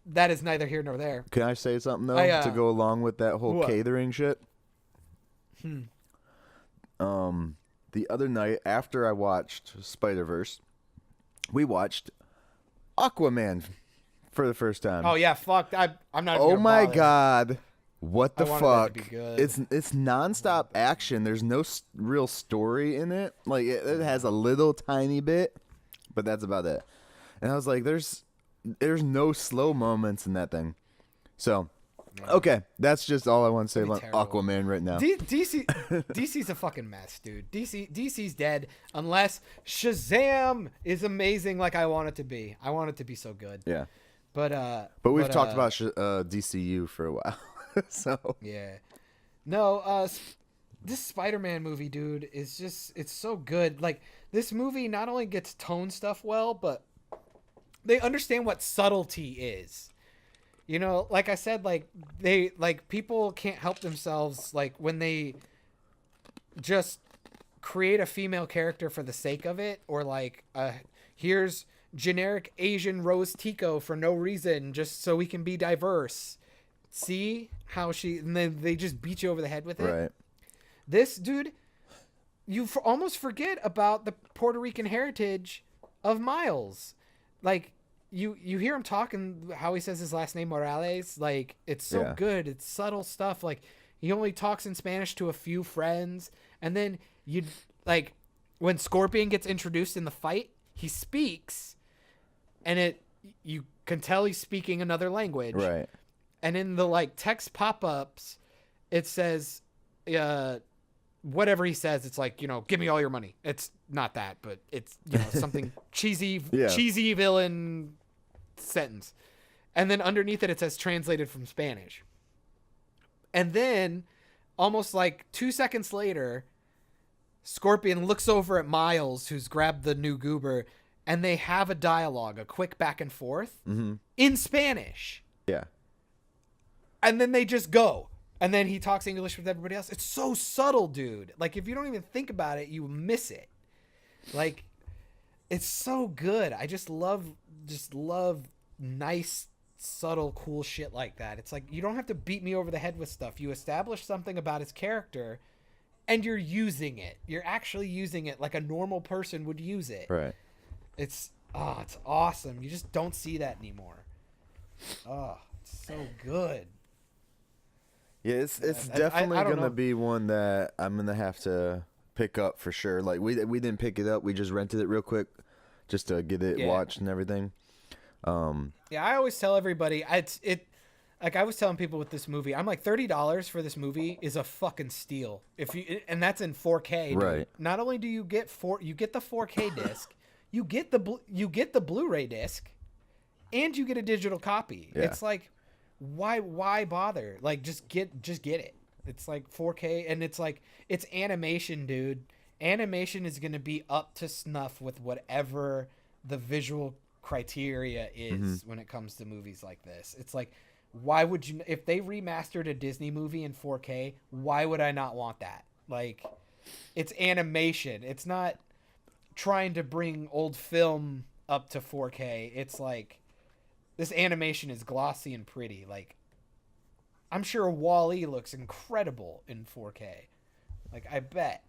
[SPEAKER 2] that is neither here nor there.
[SPEAKER 1] Can I say something, though, to go along with that whole catering shit? The other night, after I watched Spiderverse, we watched Aquaman for the first time.
[SPEAKER 2] Oh, yeah, fuck. I'm not
[SPEAKER 1] Oh, my God. What the fuck?
[SPEAKER 2] It's
[SPEAKER 1] nonstop action. There's no real story in it. Like it has a little tiny bit, but that's about it. And I was like, there's no slow moments in that thing. So, okay, that's just all I want to say about Aquaman right now.
[SPEAKER 2] DC's a fucking mess, dude. DC's dead unless Shazam is amazing like I want it to be. I want it to be so good.
[SPEAKER 1] Yeah.
[SPEAKER 2] But
[SPEAKER 1] we've talked about DCU for a while. So
[SPEAKER 2] yeah. No, this Spider-Man movie, dude, is just, it's so good. Like, this movie not only gets tone stuff well, but they understand what subtlety is. You know, like I said, like, people can't help themselves, like, when they just create a female character for the sake of it, or like, here's generic Asian Rose Tico for no reason, just so we can be diverse. See how and then they just beat you over the head with it.
[SPEAKER 1] Right.
[SPEAKER 2] This, dude, you almost forget about the Puerto Rican heritage of Myles. Like, you hear him talking, how he says his last name, Morales. Like, it's so good. It's subtle stuff. Like, he only talks in Spanish to a few friends. And then, like, when Scorpion gets introduced in the fight, he speaks. And you can tell he's speaking another language.
[SPEAKER 1] Right.
[SPEAKER 2] And in the, like, text pop-ups, it says, whatever he says, it's like, you know, give me all your money. It's not that, but it's, you know, something cheesy villain sentence. And then underneath it says translated from Spanish. And then almost like 2 seconds later, Scorpion looks over at Myles, who's grabbed the new goober, and they have a dialogue, a quick back and forth in Spanish.
[SPEAKER 1] Yeah.
[SPEAKER 2] And then they just go. And then he talks English with everybody else. It's so subtle, dude. Like, if you don't even think about it, you miss it. Like, it's so good. I just love nice, subtle, cool shit like that. It's like, you don't have to beat me over the head with stuff. You establish something about his character, and you're using it. You're actually using it like a normal person would use it.
[SPEAKER 1] Right.
[SPEAKER 2] It's awesome. You just don't see that anymore. Oh, it's so good.
[SPEAKER 1] Yeah, it's definitely
[SPEAKER 2] I don't
[SPEAKER 1] gonna
[SPEAKER 2] know.
[SPEAKER 1] be one that I'm gonna have to pick up for sure. Like, we didn't pick it up. We just rented it real quick just to get it watched and everything.
[SPEAKER 2] Yeah, I always tell everybody, like I was telling people with this movie, I'm like, $30 for this movie is a fucking steal. And that's in 4K. Dude.
[SPEAKER 1] Right.
[SPEAKER 2] Not only do you get the 4K disc, you get the Blu-ray disc, and you get a digital copy.
[SPEAKER 1] Yeah.
[SPEAKER 2] It's like, why bother? Like, just get it. It's like 4K, and it's like, it's animation, dude. Animation is going to be up to snuff with whatever the visual criteria is when it comes to movies like this. It's like, why would you, if they remastered a Disney movie in 4K, why would I not want that? Like, it's animation. It's not trying to bring old film up to 4K. It's like, this animation is glossy and pretty. Like, I'm sure Wall-E looks incredible in 4K. Like, I bet.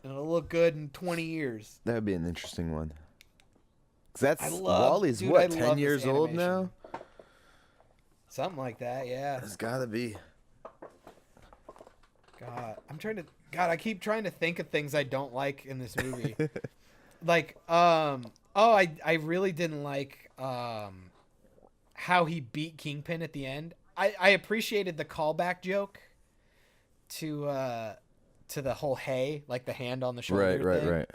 [SPEAKER 2] And it'll look good in 20 years.
[SPEAKER 1] That would be an interesting one. 'Cause that's
[SPEAKER 2] Dude,
[SPEAKER 1] what,
[SPEAKER 2] I
[SPEAKER 1] 10
[SPEAKER 2] love
[SPEAKER 1] years
[SPEAKER 2] this
[SPEAKER 1] old
[SPEAKER 2] animation.
[SPEAKER 1] now?
[SPEAKER 2] Something like that, yeah.
[SPEAKER 1] It's gotta be.
[SPEAKER 2] God, I keep trying to think of things I don't like in this movie. Like, I really didn't like how he beat Kingpin at the end. I appreciated the callback joke to the whole hey, like the hand on the shoulder thing.
[SPEAKER 1] Right.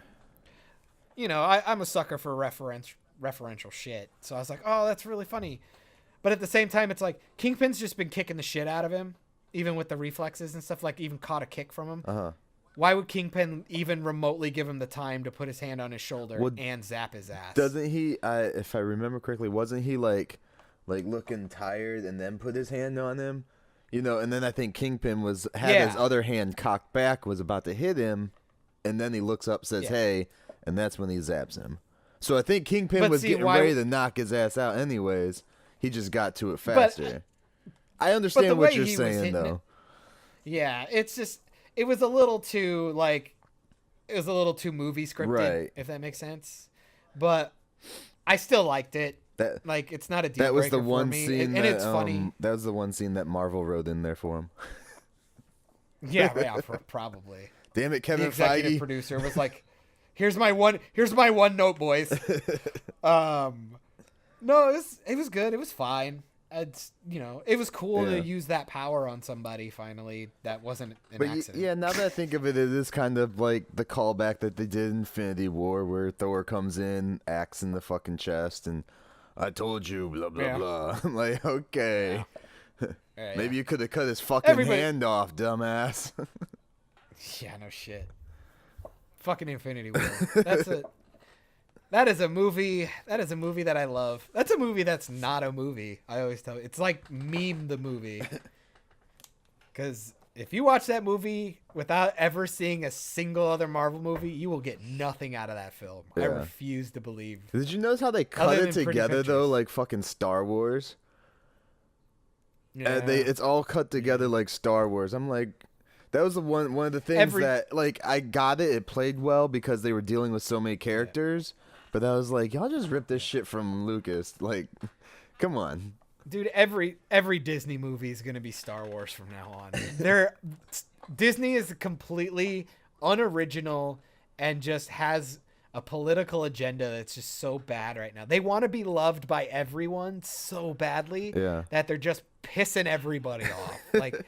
[SPEAKER 2] You know, I'm a sucker for referential shit. So I was like, oh, that's really funny. But at the same time, it's like, Kingpin's just been kicking the shit out of him, even with the reflexes and stuff, like even caught a kick from him.
[SPEAKER 1] Uh-huh.
[SPEAKER 2] Why would Kingpin even remotely give him the time to put his hand on his shoulder and zap his ass?
[SPEAKER 1] Doesn't he, if I remember correctly, wasn't he like looking tired and then put his hand on him? You know, and then I think Kingpin had his other hand cocked back, was about to hit him, and then he looks up, says, hey, and that's when he zaps him. So I think Kingpin was getting ready to knock his ass out anyways. He just got to it faster. I understand what you're saying, though.
[SPEAKER 2] Yeah, it's just, it was a little too, movie scripted,
[SPEAKER 1] right,
[SPEAKER 2] if that makes sense. But I still liked it. It's not a deal breaker for me. And it's funny.
[SPEAKER 1] That was the one scene that Marvel wrote in there for him.
[SPEAKER 2] Yeah, probably.
[SPEAKER 1] Damn it, Kevin Feige.
[SPEAKER 2] The executive producer was like, here's my one note, boys. No, it was good. It was fine. It was cool to use that power on somebody finally. That wasn't an accident.
[SPEAKER 1] Yeah, now that I think of it, it is kind of like the callback that they did in Infinity War, where Thor comes in, axe in the fucking chest, and I told you, blah, blah, blah. I'm like, okay. Maybe you could have cut his fucking hand off, dumbass.
[SPEAKER 2] Yeah, no shit. Fucking Infinity War. That is a movie. That is a movie that I love. That's a movie that's not a movie. I always tell you. It's like meme the movie. Because if you watch that movie without ever seeing a single other Marvel movie, you will get nothing out of that film. Yeah. I refuse to believe.
[SPEAKER 1] Did you notice how they cut it together though, like fucking Star Wars? Yeah. It's all cut together like Star Wars. I'm like, that was one of the things that like I got it. It played well because they were dealing with so many characters. Yeah. But I was like, y'all just ripped this shit from Lucas. Like, come on.
[SPEAKER 2] Dude, every Disney movie is going to be Star Wars from now on. Disney is completely unoriginal and just has a political agenda that's just so bad right now. They want to be loved by everyone so badly that they're just pissing everybody off. Like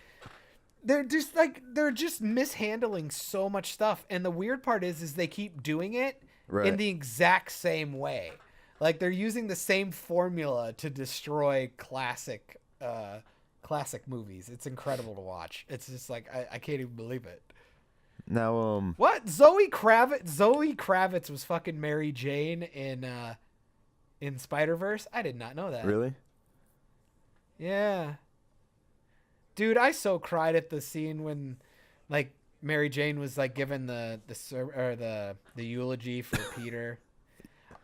[SPEAKER 2] they're just mishandling so much stuff. And the weird part is they keep doing it in the exact same way. Like they're using the same formula to destroy classic movies. It's incredible to watch. It's just like I can't even believe it.
[SPEAKER 1] Now
[SPEAKER 2] what? Zoe Kravitz was fucking Mary Jane in Spiderverse? I did not know that.
[SPEAKER 1] Really?
[SPEAKER 2] Yeah. Dude, I so cried at the scene when like Mary Jane was like given the eulogy for Peter.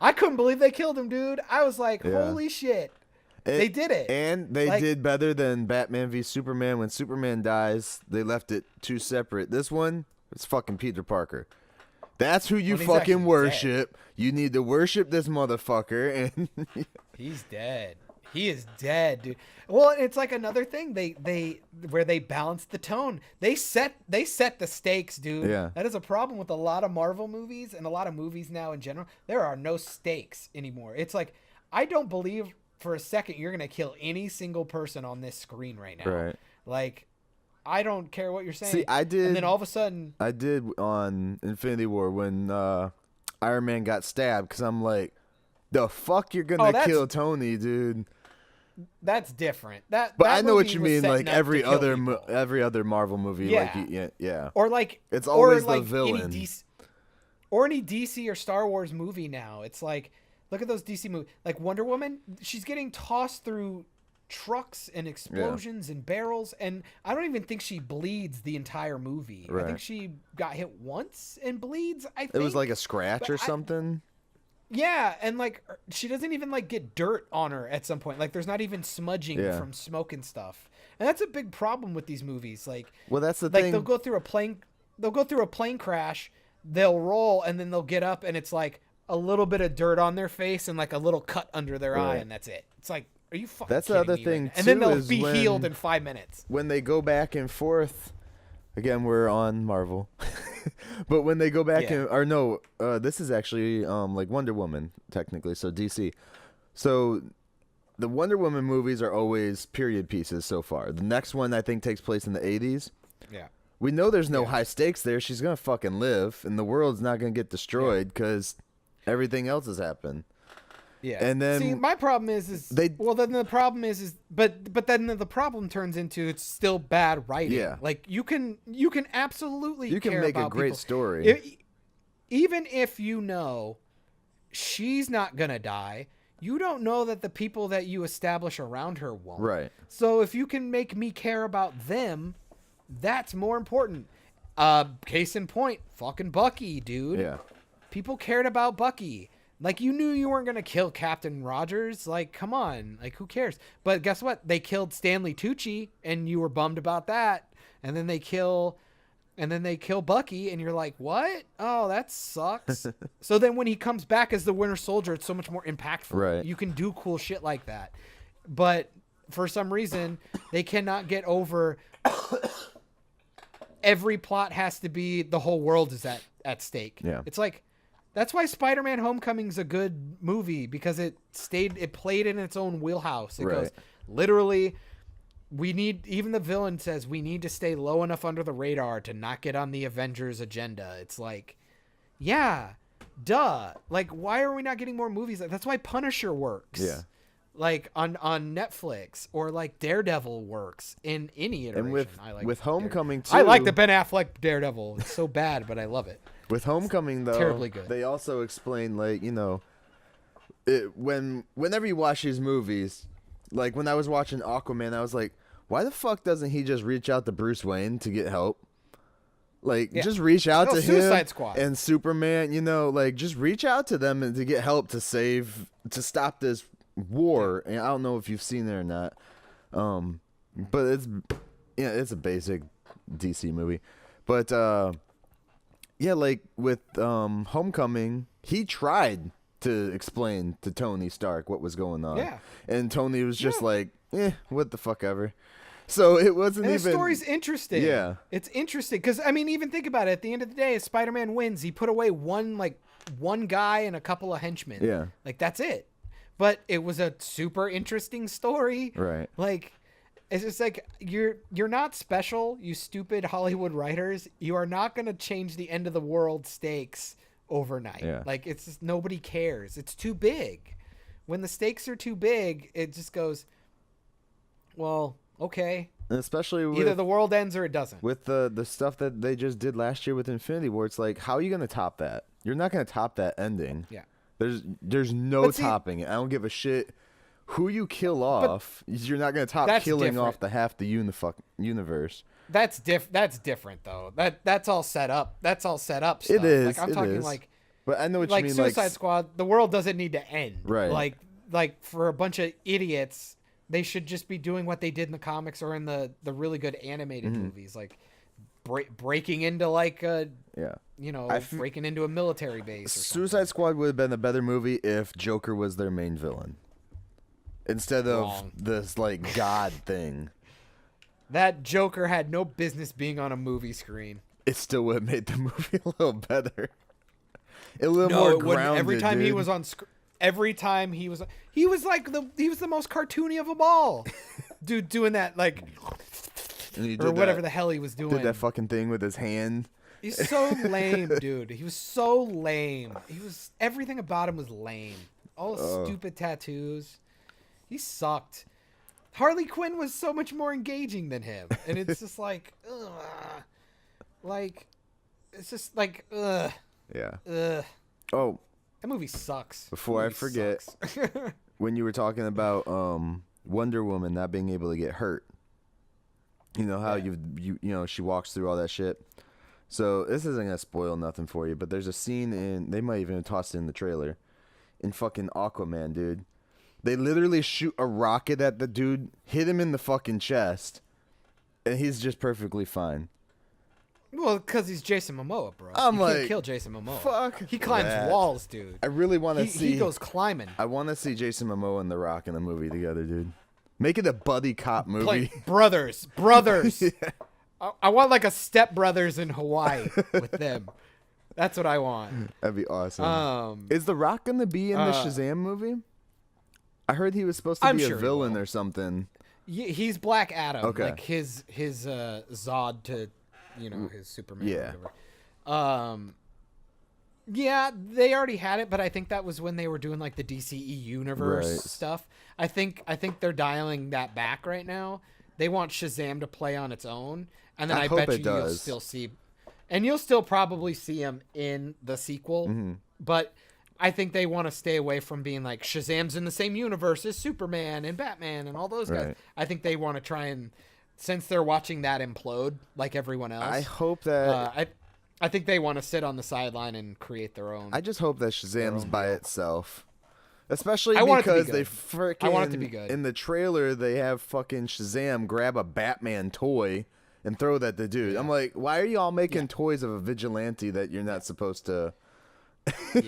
[SPEAKER 2] I couldn't believe they killed him, dude. I was like, holy shit. They did it.
[SPEAKER 1] And they did better than Batman v Superman. When Superman dies, they left it two separate. This one, it's fucking Peter Parker. That's who you fucking worship. Dead. You need to worship this motherfucker. And
[SPEAKER 2] he's dead. He is dead, dude. Well, it's like another thing. Where they balance the tone. They set the stakes, dude.
[SPEAKER 1] Yeah.
[SPEAKER 2] That is a problem with a lot of Marvel movies and a lot of movies now in general. There are no stakes anymore. It's like, I don't believe for a second you're gonna kill any single person on this screen right now.
[SPEAKER 1] Right.
[SPEAKER 2] Like, I don't care what you're saying.
[SPEAKER 1] See, I did.
[SPEAKER 2] And then all of a sudden,
[SPEAKER 1] I did on Infinity War when Iron Man got stabbed, because I'm like, the fuck you're gonna kill Tony, dude.
[SPEAKER 2] That's different.
[SPEAKER 1] But I know what you mean. Like every other Marvel movie, yeah.
[SPEAKER 2] Or like
[SPEAKER 1] it's always
[SPEAKER 2] like
[SPEAKER 1] the villain.
[SPEAKER 2] Any DC or Star Wars movie now. It's like, look at those DC movies. Like Wonder Woman, she's getting tossed through trucks and explosions and barrels, and I don't even think she bleeds the entire movie. Right. I think she got hit once and bleeds. I think
[SPEAKER 1] it was like a scratch or something.
[SPEAKER 2] Yeah, and like she doesn't even like get dirt on her at some point. Like there's not even smudging from smoke and stuff. And that's a big problem with these movies. Like,
[SPEAKER 1] well, that's the thing.
[SPEAKER 2] They'll go through a plane crash, they'll roll, and then they'll get up, and it's like a little bit of dirt on their face and like a little cut under their eye, and that's it. It's like, are you fucking
[SPEAKER 1] That's
[SPEAKER 2] kidding
[SPEAKER 1] the other
[SPEAKER 2] me
[SPEAKER 1] thing,
[SPEAKER 2] right now? And then they'll be healed in 5 minutes.
[SPEAKER 1] When they go back and forth, again, we're on Marvel. But when they go back this is actually like Wonder Woman technically, so DC. So the Wonder Woman movies are always period pieces so far. The next one I think takes place in the 80s.
[SPEAKER 2] Yeah.
[SPEAKER 1] We know there's no high stakes there. She's going to fucking live and the world's not going to get destroyed because everything else has happened.
[SPEAKER 2] Yeah.
[SPEAKER 1] And then
[SPEAKER 2] see, my problem then the problem turns into it's still bad writing.
[SPEAKER 1] Yeah.
[SPEAKER 2] Like you can absolutely
[SPEAKER 1] care make
[SPEAKER 2] about
[SPEAKER 1] a great
[SPEAKER 2] people.
[SPEAKER 1] story.
[SPEAKER 2] Even if you know she's not gonna die, you don't know that the people that you establish around her won't.
[SPEAKER 1] Right.
[SPEAKER 2] So if you can make me care about them, that's more important. Case in point, fucking Bucky, dude.
[SPEAKER 1] Yeah.
[SPEAKER 2] People cared about Bucky. Like, you knew you weren't going to kill Captain Rogers. Like, come on. Like, who cares? But guess what? They killed Stanley Tucci, and you were bummed about that. And then they kill Bucky, and you're like, what? Oh, that sucks. So then when he comes back as the Winter Soldier, it's so much more impactful.
[SPEAKER 1] Right.
[SPEAKER 2] You can do cool shit like that. But for some reason, they cannot get over every plot has to be the whole world is at stake.
[SPEAKER 1] Yeah.
[SPEAKER 2] It's like, that's why Spider-Man Homecoming's a good movie, because it played in its own wheelhouse. It goes, literally, even the villain says, we need to stay low enough under the radar to not get on the Avengers agenda. It's like, yeah, duh. Like, why are we not getting more movies? That's why Punisher works.
[SPEAKER 1] Yeah.
[SPEAKER 2] like on Netflix, or like Daredevil works in any iteration.
[SPEAKER 1] And
[SPEAKER 2] I like
[SPEAKER 1] with Homecoming too.
[SPEAKER 2] I like the Ben Affleck Daredevil. It's so bad, but I love it.
[SPEAKER 1] With Homecoming though,
[SPEAKER 2] terribly good.
[SPEAKER 1] They also explain like, you know, whenever you watch these movies, like when I was watching Aquaman, I was like, why the fuck doesn't he just reach out to Bruce Wayne to get help? Like, just reach out to
[SPEAKER 2] Suicide
[SPEAKER 1] him
[SPEAKER 2] Squad.
[SPEAKER 1] And Superman, you know, like, just reach out to them and to get help to stop this war. And I don't know if you've seen it or not, but it's a basic DC movie. But, yeah, like, with Homecoming, he tried to explain to Tony Stark what was going on.
[SPEAKER 2] Yeah.
[SPEAKER 1] And Tony was just like, what the fuck ever. So it wasn't
[SPEAKER 2] and
[SPEAKER 1] even.
[SPEAKER 2] The story's interesting.
[SPEAKER 1] Yeah,
[SPEAKER 2] it's interesting because I mean, even think about it. At the end of the day, if Spider-Man wins, he put away one guy and a couple of henchmen.
[SPEAKER 1] Yeah,
[SPEAKER 2] like that's it. But it was a super interesting story.
[SPEAKER 1] Right.
[SPEAKER 2] Like, it's just like you're not special, you stupid Hollywood writers. You are not gonna change the end of the world stakes overnight.
[SPEAKER 1] Yeah.
[SPEAKER 2] Like it's just nobody cares. It's too big. When the stakes are too big, it just goes, well. Okay.
[SPEAKER 1] And especially with,
[SPEAKER 2] either the world ends or it doesn't.
[SPEAKER 1] With the stuff that they just did last year with Infinity War, it's like, how are you going to top that? You're not going to top that ending.
[SPEAKER 2] Yeah.
[SPEAKER 1] There's no topping it. I don't give a shit who you kill off. You're not going to top killing off the half the universe.
[SPEAKER 2] That's different though. That's all set up. That's all set up stuff.
[SPEAKER 1] It is.
[SPEAKER 2] Like I'm talking like.
[SPEAKER 1] But I know what you mean.
[SPEAKER 2] Suicide Squad. The world doesn't need to end.
[SPEAKER 1] Right.
[SPEAKER 2] Like for a bunch of idiots. They should just be doing what they did in the comics or in the really good animated movies, like breaking into breaking into a military base. Or
[SPEAKER 1] Suicide Squad would have been a better movie if Joker was their main villain instead of this like god thing.
[SPEAKER 2] That Joker had no business being on a movie screen.
[SPEAKER 1] It still would have made the movie a little better, a little more grounded.
[SPEAKER 2] Every time he was on screen. Every time he was the most cartoony of them all, dude, doing that like, or whatever the hell he was doing.
[SPEAKER 1] Did that fucking thing with his hand.
[SPEAKER 2] He's so lame, dude. He was so lame. Everything about him was lame. All the stupid tattoos. He sucked. Harley Quinn was so much more engaging than him, and it's just like, it's just like,
[SPEAKER 1] Yeah. Oh.
[SPEAKER 2] That movie sucks.
[SPEAKER 1] Before I forget, when you were talking about Wonder Woman not being able to get hurt, you know how you know she walks through all that shit. So this isn't gonna spoil nothing for you, but there's a scene they might even have tossed it in the trailer, in fucking Aquaman, dude. They literally shoot a rocket at the dude, hit him in the fucking chest, and he's just perfectly fine.
[SPEAKER 2] Well, because he's Jason Momoa, bro.
[SPEAKER 1] You
[SPEAKER 2] can't kill Jason Momoa.
[SPEAKER 1] Fuck.
[SPEAKER 2] He climbs walls, dude.
[SPEAKER 1] I really want to see.
[SPEAKER 2] He goes climbing.
[SPEAKER 1] I want to see Jason Momoa and The Rock in a movie together, dude. Make it a buddy cop movie.
[SPEAKER 2] Brothers. Yeah. I want like a Step Brothers in Hawaii with them. That's what I want.
[SPEAKER 1] That'd be awesome. Is The Rock gonna be in the Shazam movie? I heard he was supposed to be a villain or something.
[SPEAKER 2] He's Black Adam.
[SPEAKER 1] Okay.
[SPEAKER 2] Like his Zod to. His Superman.
[SPEAKER 1] Yeah.
[SPEAKER 2] Or whatever. Yeah, they already had it, but I think that was when they were doing like the DCE universe stuff. I think they're dialing that back right now. They want Shazam to play on its own, and then I bet you'll still see, and you'll still probably see him in the sequel. Mm-hmm. But I think they want to stay away from being like Shazam's in the same universe as Superman and Batman and all those guys. I think they want to try and. Since they're watching that implode like everyone else,
[SPEAKER 1] I hope that
[SPEAKER 2] I think they want to sit on the sideline and create their own.
[SPEAKER 1] I just hope that Shazam's by itself, especially because they freaking.
[SPEAKER 2] I want it to be good.
[SPEAKER 1] In the trailer, they have fucking Shazam grab a Batman toy and throw that to dude. Yeah. I'm like, why are you all making toys of a vigilante that you're not supposed to?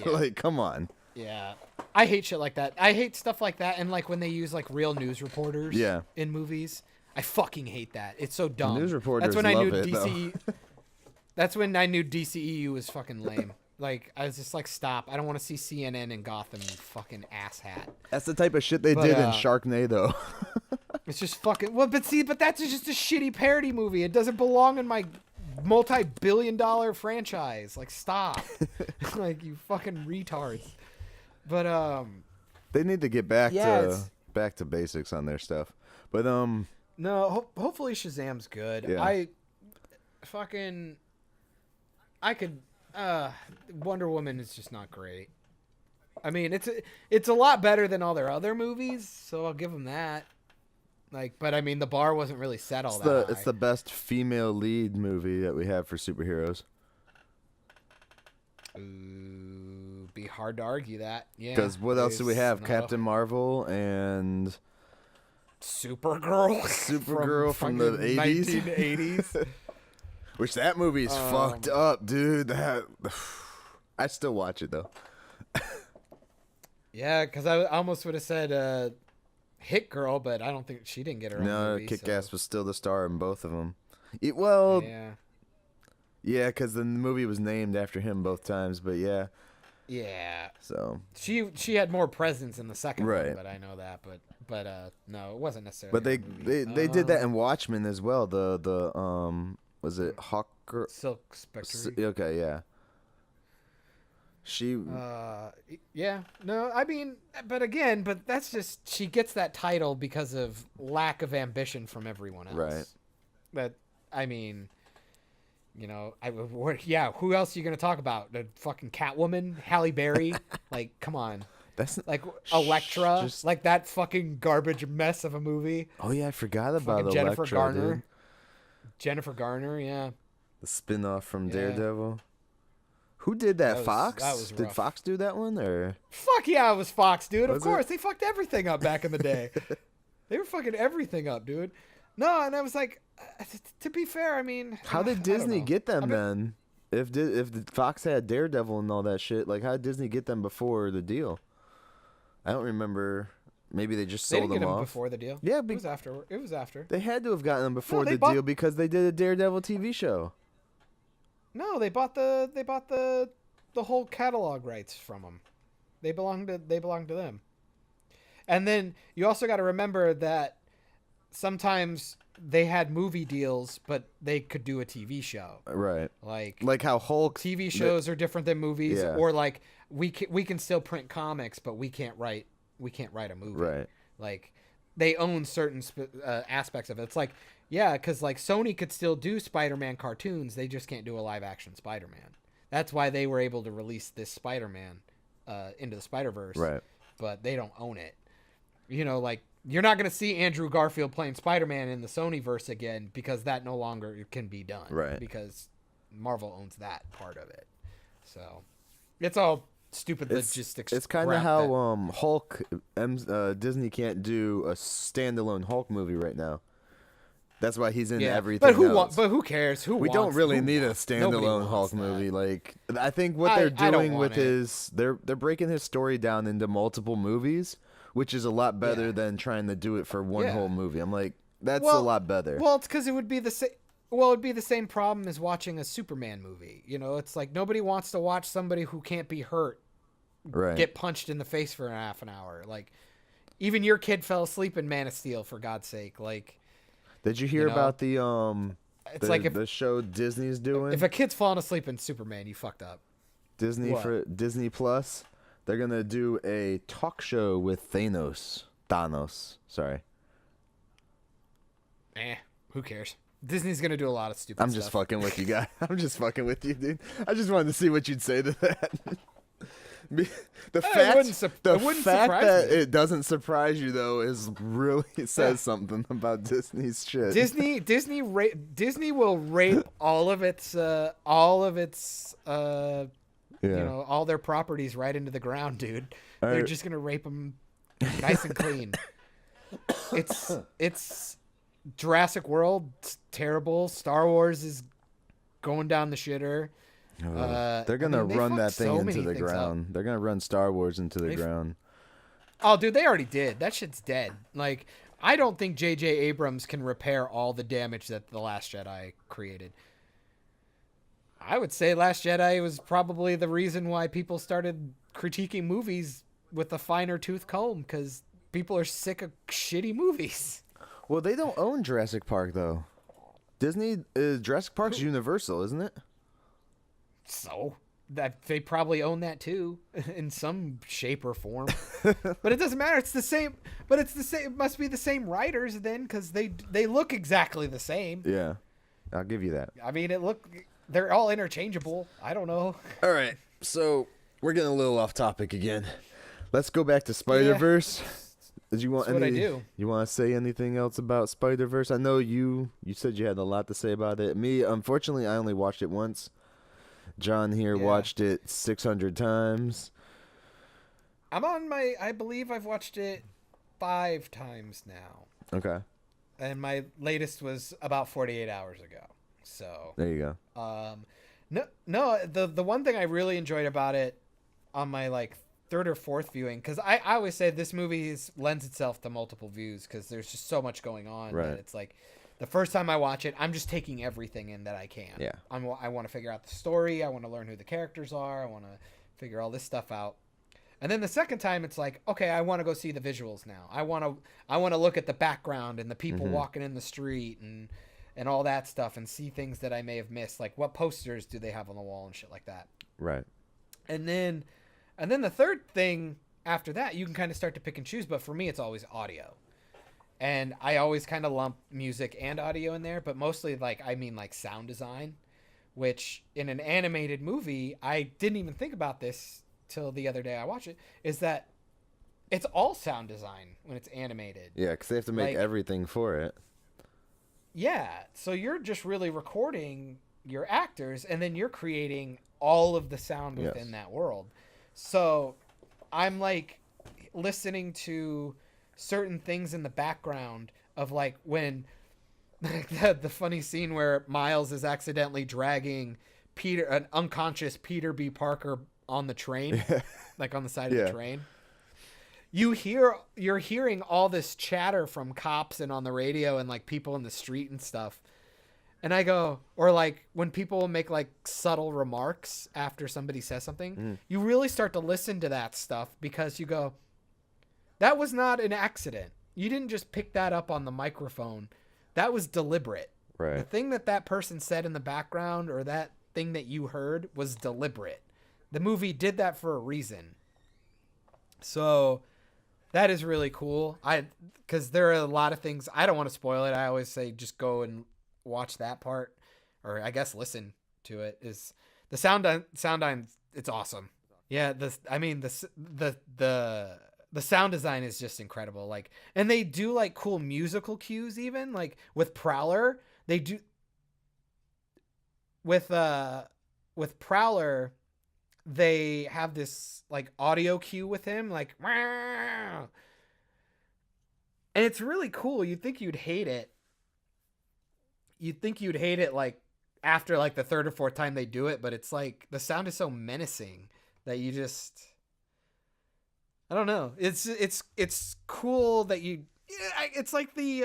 [SPEAKER 1] Like, come on.
[SPEAKER 2] Yeah. I hate shit like that. I hate stuff like that, and like when they use like real news reporters. In movies. I fucking hate that. It's so dumb.
[SPEAKER 1] The news reporters love it,
[SPEAKER 2] That's when I knew DCEU was fucking lame. Like, I was just like, stop. I don't want to see CNN and Gotham, you fucking asshat.
[SPEAKER 1] That's the type of shit they did in Sharknado.
[SPEAKER 2] It's just fucking... Well, but that's just a shitty parody movie. It doesn't belong in my multi-billion-dollar franchise. Like, stop. Like, you fucking retards. But,
[SPEAKER 1] they need to get back back to basics on their stuff. But
[SPEAKER 2] no, hopefully Shazam's good.
[SPEAKER 1] Yeah.
[SPEAKER 2] I could Wonder Woman is just not great. I mean, it's a lot better than all their other movies, so I'll give them that. Like, but I mean, the bar wasn't really set all that high.
[SPEAKER 1] It's the best female lead movie that we have for superheroes.
[SPEAKER 2] Ooh, be hard to argue that. Yeah.
[SPEAKER 1] Because what else do we have? Captain Marvel and
[SPEAKER 2] Supergirl.
[SPEAKER 1] Supergirl from the 80s.
[SPEAKER 2] 1980s.
[SPEAKER 1] Which that movie's fucked up, dude. I still watch it though.
[SPEAKER 2] Yeah, because I almost would have said Hit Girl, but I don't think she didn't get her own movie.
[SPEAKER 1] No, Kick-Ass was still the star in both of them. Yeah, because the movie was named after him both times, but yeah.
[SPEAKER 2] Yeah.
[SPEAKER 1] So
[SPEAKER 2] she had more presence in the second
[SPEAKER 1] right.
[SPEAKER 2] one, but I know that. But no, it wasn't necessarily.
[SPEAKER 1] But they did that in Watchmen as well. The was it Hawker?
[SPEAKER 2] Silk Spectre.
[SPEAKER 1] Okay, yeah. She.
[SPEAKER 2] Yeah. No, I mean, but that's just she gets that title because of lack of ambition from everyone else.
[SPEAKER 1] Right.
[SPEAKER 2] But I mean. You know, who else are you going to talk about? The fucking Catwoman, Halle Berry? Like, come on.
[SPEAKER 1] That's
[SPEAKER 2] like Elektra, like that fucking garbage mess of a movie.
[SPEAKER 1] Oh, yeah, I forgot about Elektra,
[SPEAKER 2] Jennifer Garner.
[SPEAKER 1] dude.
[SPEAKER 2] Jennifer, yeah.
[SPEAKER 1] The spin-off from Daredevil. Who did that? Fox?
[SPEAKER 2] That was rough.
[SPEAKER 1] Did Fox do that one? Or
[SPEAKER 2] Fuck yeah, it was Fox, dude.
[SPEAKER 1] Was
[SPEAKER 2] of course.
[SPEAKER 1] it?
[SPEAKER 2] They fucked everything up back in the day. They were fucking everything up, dude. No, and I was like, to be fair, I mean,
[SPEAKER 1] how did Disney get them then? If Fox had Daredevil and all that shit, like how did Disney get them before the deal? I don't remember. Maybe they just sold them off
[SPEAKER 2] before the deal.
[SPEAKER 1] Yeah,
[SPEAKER 2] it was after. It was after.
[SPEAKER 1] They had to have gotten them before the deal because they did a Daredevil TV show.
[SPEAKER 2] No, they bought the whole catalog rights from them. They belong to them. And then you also got to remember that sometimes they had movie deals, but they could do a TV show.
[SPEAKER 1] Right.
[SPEAKER 2] Like
[SPEAKER 1] how Hulk
[SPEAKER 2] TV shows are different than movies,
[SPEAKER 1] yeah.
[SPEAKER 2] or like we can still print comics, but we can't write a movie.
[SPEAKER 1] Right.
[SPEAKER 2] Like they own certain aspects of it. It's like, yeah, because like Sony could still do Spider-Man cartoons, they just can't do a live action Spider-Man. That's why they were able to release this Spider-Man into the Spiderverse.
[SPEAKER 1] Right.
[SPEAKER 2] But they don't own it. You know, like you're not going to see Andrew Garfield playing Spider-Man in the Sonyverse again because that no longer can be done.
[SPEAKER 1] Right.
[SPEAKER 2] Because Marvel owns that part of it. So it's all stupid logistics.
[SPEAKER 1] It's kind of how Hulk, Disney can't do a standalone Hulk movie right now. That's why he's in everything else.
[SPEAKER 2] But who cares?
[SPEAKER 1] We don't really need a standalone Hulk movie. Like I think what they're doing with they're breaking his story down into multiple movies, which is a lot better than trying to do it for one whole movie. I'm like, that's a lot better.
[SPEAKER 2] Well, it's because it would be the same. Well, it'd be the same problem as watching a Superman movie. You know, it's like nobody wants to watch somebody who can't be hurt get punched in the face for half an hour. Like, even your kid fell asleep in Man of Steel, for God's sake. Like,
[SPEAKER 1] did you hear about the
[SPEAKER 2] it's like
[SPEAKER 1] the show Disney's doing?
[SPEAKER 2] If a kid's falling asleep in Superman, you fucked up.
[SPEAKER 1] For Disney Plus, they're gonna do a talk show with Thanos. Sorry.
[SPEAKER 2] Who cares? Disney's gonna do a lot of stupid stuff.
[SPEAKER 1] I'm just fucking with you guys. I'm just fucking with you, dude. I just wanted to see what you'd say to that. The fact that it doesn't surprise you though is really says something about Disney's shit.
[SPEAKER 2] Disney will rape all of its you know, all their properties right into the ground, dude. They're just gonna rape them nice and clean. It's Jurassic World, terrible. Star Wars is going down the shitter.
[SPEAKER 1] They're gonna run that thing into the ground. They're gonna run Star Wars into the ground.
[SPEAKER 2] Oh, dude, they already did. That shit's dead. Like, I don't think J.J. Abrams can repair all the damage that The Last Jedi created. I would say Last Jedi was probably the reason why people started critiquing movies with a finer tooth comb, because people are sick of shitty movies.
[SPEAKER 1] Well, they don't own Jurassic Park though. Disney Jurassic Park's Universal, isn't it?
[SPEAKER 2] So that they probably own that too in some shape or form. But it doesn't matter. It's the same. But it's the same. It must be the same writers then, because they look exactly the same.
[SPEAKER 1] Yeah, I'll give you that.
[SPEAKER 2] I mean, they're all interchangeable. I don't know.
[SPEAKER 1] All right, so we're getting a little off topic again. Let's go back to Spiderverse. Did you want
[SPEAKER 2] That's what I do.
[SPEAKER 1] You want to say anything else about Spiderverse? I know you said you had a lot to say about it. Me, unfortunately, I only watched it once. John here watched it 600 times.
[SPEAKER 2] I believe I've watched it 5 times now.
[SPEAKER 1] Okay.
[SPEAKER 2] And my latest was about 48 hours ago. So
[SPEAKER 1] there you go.
[SPEAKER 2] No, the one thing I really enjoyed about it on my like 3rd or 4th viewing, because I always say this movie lends itself to multiple views because there's just so much going on.
[SPEAKER 1] Right.
[SPEAKER 2] That it's like the first time I watch it, I'm just taking everything in that I can.
[SPEAKER 1] Yeah.
[SPEAKER 2] I want to figure out the story. I want to learn who the characters are. I want to figure all this stuff out. And then the second time, it's like, okay, I want to go see the visuals now. I want to look at the background and the people walking in the street and all that stuff and see things that I may have missed. Like what posters do they have on the wall and shit like that.
[SPEAKER 1] Right.
[SPEAKER 2] And then the third thing after that, you can kind of start to pick and choose. But for me, it's always audio. And I always kind of lump music and audio in there, but mostly like sound design, which in an animated movie, I didn't even think about this till the other day I watched it, is that it's all sound design when it's animated.
[SPEAKER 1] Yeah, because they have to make everything for it.
[SPEAKER 2] Yeah, so you're just really recording your actors, and then you're creating all of the sound within that world. So I'm like listening to certain things in the background of like when the funny scene where Myles is accidentally dragging an unconscious Peter B. Parker on the train, like on the side of the train. You're hearing all this chatter from cops and on the radio and like people in the street and stuff. And I go, or like when people make like subtle remarks after somebody says something, you really start to listen to that stuff because you go, that was not an accident. You didn't just pick that up on the microphone. That was deliberate.
[SPEAKER 1] Right.
[SPEAKER 2] The thing that person said in the background or that thing that you heard was deliberate. The movie did that for a reason. So that is really cool. Because there are a lot of things. I don't want to spoil it. I always say just go and watch that part, or I guess listen to it. Is the sound design? It's awesome. Yeah. The sound design is just incredible. Like, and they do like cool musical cues even like with Prowler. They do with Prowler. They have this like audio cue with him, like, wow. And it's really cool. You'd think you'd hate it. Like after like the 3rd or 4th time they do it, but it's like the sound is so menacing that you just, I don't know. It's cool that it's like the,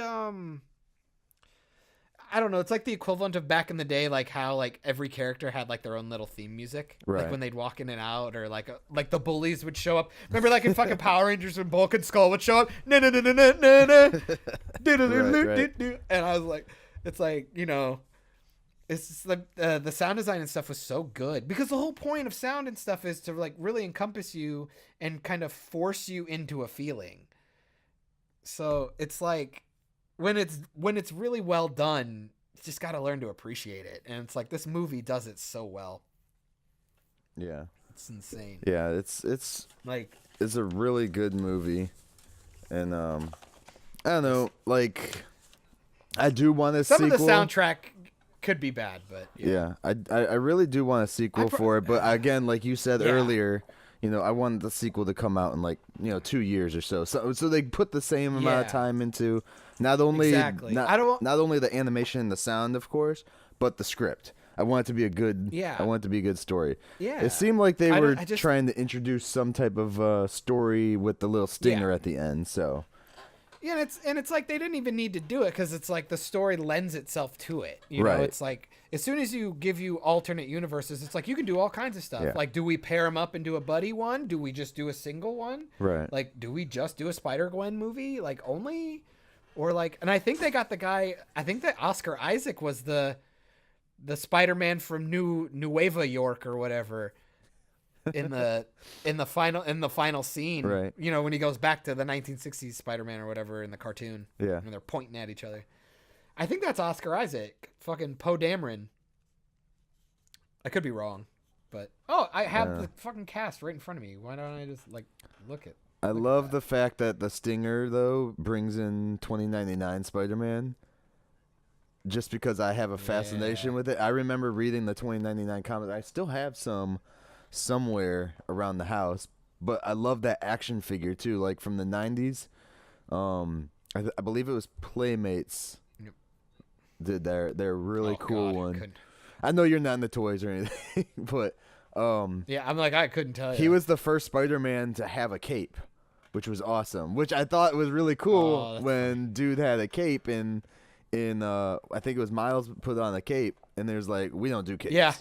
[SPEAKER 2] I don't know. It's like the equivalent of back in the day, like how like every character had like their own little theme music,
[SPEAKER 1] right?
[SPEAKER 2] Like when they'd walk in and out, or like the bullies would show up. Remember, like in fucking Power Rangers, when Bulk and Skull would show up, and I was like, it's like, you know, it's just like the sound design and stuff was so good because the whole point of sound and stuff is to like really encompass you and kind of force you into a feeling. So it's like, when it's really well done, you just got to learn to appreciate it. And it's like this movie does it so well.
[SPEAKER 1] Yeah.
[SPEAKER 2] It's insane.
[SPEAKER 1] Yeah, it's
[SPEAKER 2] like
[SPEAKER 1] it's a really good movie. And I don't know, like I do want a sequel.
[SPEAKER 2] Some of the soundtrack could be bad, but
[SPEAKER 1] yeah. I really do want a sequel for it, but again, like you said earlier, you know, I wanted the sequel to come out in like, 2 years or so. So they put the same amount of time into not only not only the animation and the sound, of course, but the script. I want it to be a good I want it to be a good story.
[SPEAKER 2] Yeah.
[SPEAKER 1] It seemed like they were trying to introduce some type of story with the little stinger at the end, so
[SPEAKER 2] yeah, and it's like they didn't even need to do it because it's like the story lends itself to it. You know, it's like as soon as you give you alternate universes, it's like you can do all kinds of stuff. Yeah. Like, do we pair them up and do a buddy one? Do we just do a single one?
[SPEAKER 1] Right.
[SPEAKER 2] Like, do we just do a SpiderGwen movie? Like, only? Or like, and I think they got the guy, I think that Oscar Isaac was the Spider-Man from Nueva York or whatever. in the final scene,
[SPEAKER 1] Right.
[SPEAKER 2] you know, when he goes back to the 1960s Spider-Man or whatever in the cartoon.
[SPEAKER 1] Yeah.
[SPEAKER 2] And they're pointing at each other. I think that's Oscar Isaac. Fucking Poe Dameron. I could be wrong. But I have the fucking cast right in front of me. Why don't I just look at
[SPEAKER 1] I love the fact that the Stinger though brings in 2099 Spider-Man. Just because I have a fascination with it. I remember reading the 2099 comics. I still have some somewhere around the house, but I love that action figure too, like from the 90s. I believe it was Playmates did their really cool one. I know you're not into toys or anything, but
[SPEAKER 2] yeah, I'm like, I couldn't tell you.
[SPEAKER 1] He was the first Spider-Man to have a cape, which was awesome, which I thought was really cool when dude had a cape and I think it was Myles put on a cape, and there's like, we don't do capes.
[SPEAKER 2] Yeah.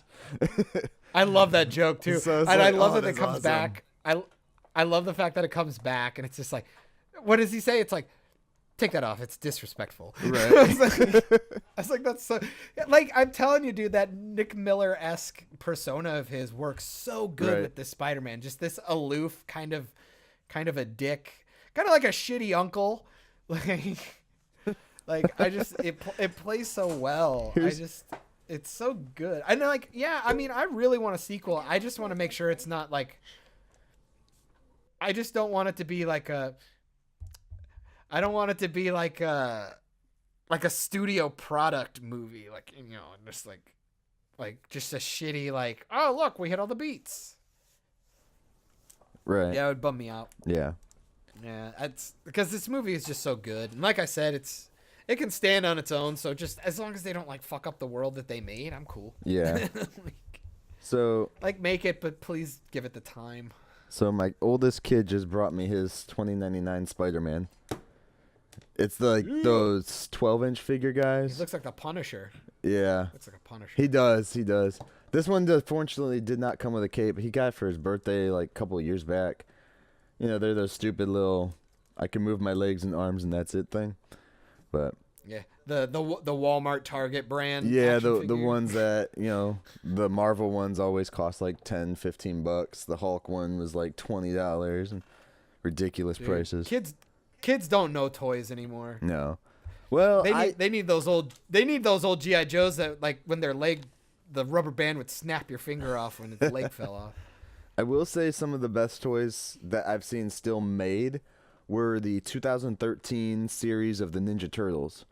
[SPEAKER 2] I love that joke too.
[SPEAKER 1] So
[SPEAKER 2] and I love that it comes back. I love the fact that it comes back and it's just like, what does he say? It's like, take that off. It's disrespectful.
[SPEAKER 1] Right.
[SPEAKER 2] I was like, that's so, like, I'm telling you, dude, that Nick Miller-esque persona of his works so good with this Spider-Man. Just this aloof kind of a dick, kind of like a shitty uncle. Like I just it plays so well. It's so good. And like, yeah, I mean, I really want a sequel. I just want to make sure it's not like, I just don't want it to be like a studio product movie, like, you know, just like just a shitty, like, oh look, we hit all the beats.
[SPEAKER 1] Right.
[SPEAKER 2] Yeah, it would bum me out.
[SPEAKER 1] Yeah.
[SPEAKER 2] Yeah, it's because this movie is just so good. And like I said, it can stand on its own, so just as long as they don't like fuck up the world that they made, I'm cool.
[SPEAKER 1] Yeah. So
[SPEAKER 2] make it, but please give it the time.
[SPEAKER 1] So my oldest kid just brought me his 2099 Spider-Man. It's like those 12-inch figure guys.
[SPEAKER 2] He looks like the Punisher.
[SPEAKER 1] Yeah.
[SPEAKER 2] Looks like a Punisher.
[SPEAKER 1] He does. This one unfortunately did not come with a cape. He got it for his birthday like a couple of years back. You know, they're those stupid little, I can move my legs and arms and that's it thing. But
[SPEAKER 2] yeah, the Walmart Target brand.
[SPEAKER 1] Yeah, the ones that, you know, the Marvel ones always cost like $10-15. The Hulk one was like $20 and ridiculous prices.
[SPEAKER 2] Kids don't know toys anymore.
[SPEAKER 1] No. Well,
[SPEAKER 2] they need those old GI Joes that, like, when the rubber band would snap your finger off when the leg fell off.
[SPEAKER 1] I will say some of the best toys that I've seen still made were the 2013 series of the Ninja Turtles.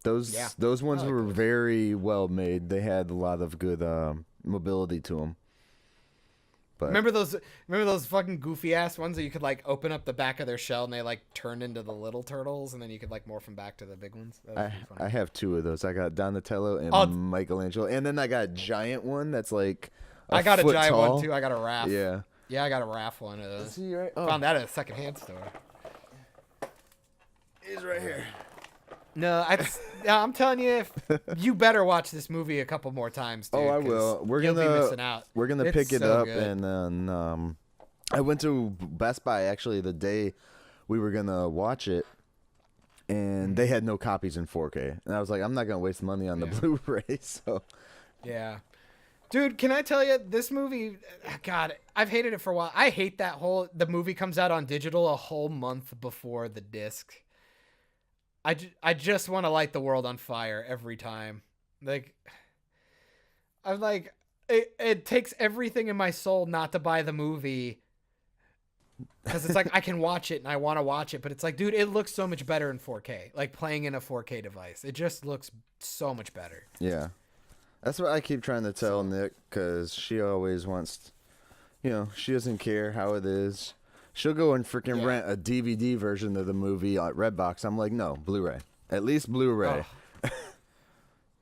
[SPEAKER 1] Those ones were very well made. They had a lot of good mobility to them. But
[SPEAKER 2] remember those fucking goofy ass ones that you could like open up the back of their shell and they like turned into the little turtles and then you could like morph them back to the big ones?
[SPEAKER 1] I have two of those. I got Donatello and Michelangelo, and then I got a giant one that's like
[SPEAKER 2] I got a giant
[SPEAKER 1] tall.
[SPEAKER 2] one too. I got a Raph.
[SPEAKER 1] Yeah.
[SPEAKER 2] Yeah, I got a Raph one of those.
[SPEAKER 1] Is he right? Oh.
[SPEAKER 2] Found that at a secondhand store.
[SPEAKER 1] He's right here.
[SPEAKER 2] No, I'm telling you, if you better watch this movie a couple more times, dude.
[SPEAKER 1] Oh, I will.
[SPEAKER 2] You'll be missing out.
[SPEAKER 1] We're gonna pick it up, and then I went to Best Buy actually the day we were gonna watch it, and they had no copies in 4K, and I was like, I'm not gonna waste money on the Blu-ray. So
[SPEAKER 2] yeah. Dude, can I tell you, this movie, God, I've hated it for a while. I hate that the movie comes out on digital a whole month before the disc. I just want to light the world on fire every time. Like, I'm like, it takes everything in my soul not to buy the movie. Because it's like, I can watch it and I want to watch it. But it's like, dude, it looks so much better in 4K. Like, playing in a 4K device. It just looks so much better.
[SPEAKER 1] Yeah. That's what I keep trying to tell Nick, because she always wants, you know, she doesn't care how it is. She'll go and freaking rent a DVD version of the movie at Redbox. I'm like, no, Blu-ray. At least Blu-ray.
[SPEAKER 2] Oh.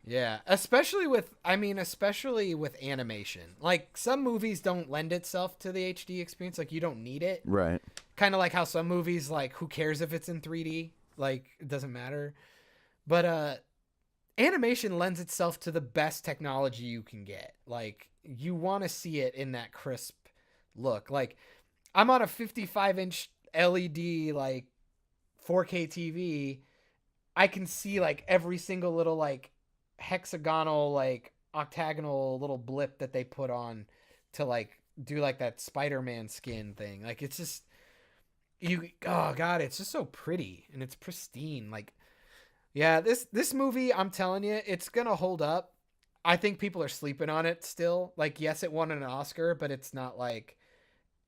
[SPEAKER 2] Yeah, especially with animation. Like, some movies don't lend itself to the HD experience. Like, you don't need it.
[SPEAKER 1] Right.
[SPEAKER 2] Kind of like how some movies, like, who cares if it's in 3D? Like, it doesn't matter. But, animation lends itself to the best technology you can get. Like, you want to see it in that crisp look. Like, I'm on a 55-inch LED, like, 4K TV. I can see, like, every single little, like, hexagonal, like, octagonal little blip that they put on to, like, do like that Spider-Man skin thing. Like it's just oh god, it's just so pretty and it's pristine. Like yeah, this movie, I'm telling you, it's gonna hold up. I think people are sleeping on it still. Like yes, it won an Oscar, but it's not like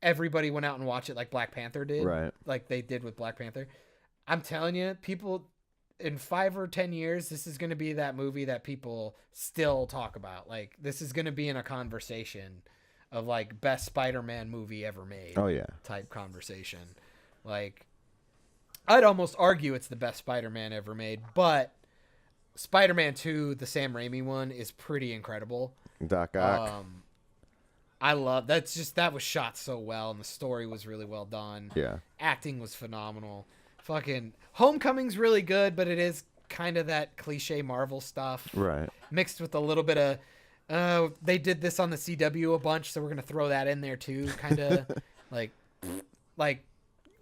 [SPEAKER 2] everybody went out and watched it like Black Panther did.
[SPEAKER 1] Right.
[SPEAKER 2] Like they did with Black Panther. I'm telling you, people in 5 or 10 years, this is going to be that movie that people still talk about. Like this is going to be in a conversation of like best Spider-Man movie ever made.
[SPEAKER 1] Oh yeah.
[SPEAKER 2] Type conversation. Like I'd almost argue it's the best Spider-Man ever made, but Spider-Man 2, the Sam Raimi one, is pretty incredible.
[SPEAKER 1] Doc Ock.
[SPEAKER 2] I love that was shot so well and the story was really well done.
[SPEAKER 1] Yeah.
[SPEAKER 2] Acting was phenomenal. Fucking Homecoming's really good, but it is kind of that cliche Marvel stuff.
[SPEAKER 1] Right.
[SPEAKER 2] Mixed with a little bit of they did this on the CW a bunch, so we're going to throw that in there too, kind of like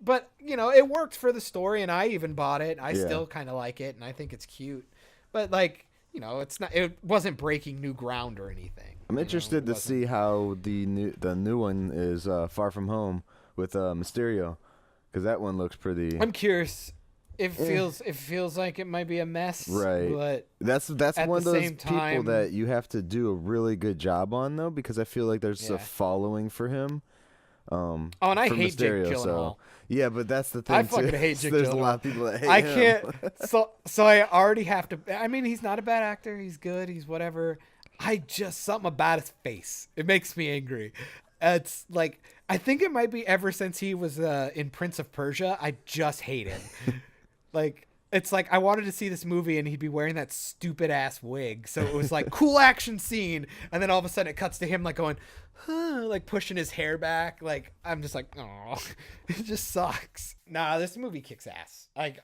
[SPEAKER 2] but you know, it worked for the story and I even bought it. I still kind of like it and I think it's cute. But like, you know, it wasn't breaking new ground or anything.
[SPEAKER 1] I'm interested to see how the new one is Far From Home with Mysterio, because that one looks pretty.
[SPEAKER 2] I'm curious. It feels like it might be a mess,
[SPEAKER 1] right?
[SPEAKER 2] But
[SPEAKER 1] that's one of those people that you have to do a really good job on, though, because I feel like there's a following for him.
[SPEAKER 2] And I hate
[SPEAKER 1] Mysterio,
[SPEAKER 2] Jake Gyllenhaal.
[SPEAKER 1] So, yeah, but that's the thing.
[SPEAKER 2] I fucking hate Jake
[SPEAKER 1] There's
[SPEAKER 2] Gyllenhaal.
[SPEAKER 1] a lot of people that hate
[SPEAKER 2] I
[SPEAKER 1] him.
[SPEAKER 2] can't. So I already have to. I mean, he's not a bad actor. He's good. He's whatever. Something about his face. It makes me angry. It's like, I think it might be ever since he was in Prince of Persia. I just hate him. Like, it's like I wanted to see this movie and he'd be wearing that stupid ass wig. So it was like cool action scene. And then all of a sudden it cuts to him like going, huh, like pushing his hair back. Like, I'm just like, oh, it just sucks. Nah, this movie kicks ass. Like,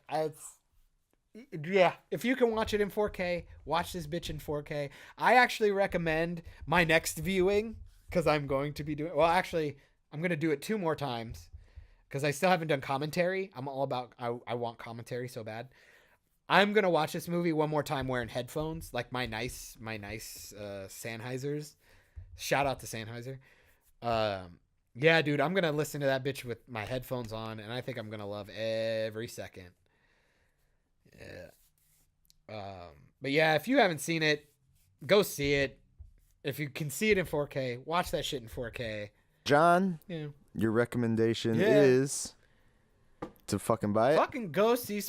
[SPEAKER 2] yeah, if you can watch it in 4K, watch this bitch in 4K. I actually recommend my next viewing, because I'm going to be doing, well, actually, I'm going to do it 2 more times, because I still haven't done commentary. I'm all about, I want commentary so bad. I'm going to watch this movie 1 more time wearing headphones, like my nice Sennheisers. Shout out to Sennheiser. Yeah, dude, I'm going to listen to that bitch with my headphones on, and I think I'm going to love every second. Yeah. But yeah, if you haven't seen it, go see it. If you can see it in 4K, watch that shit in 4K.
[SPEAKER 1] John,
[SPEAKER 2] Yeah.
[SPEAKER 1] Your recommendation is to fucking buy it?
[SPEAKER 2] Fucking go see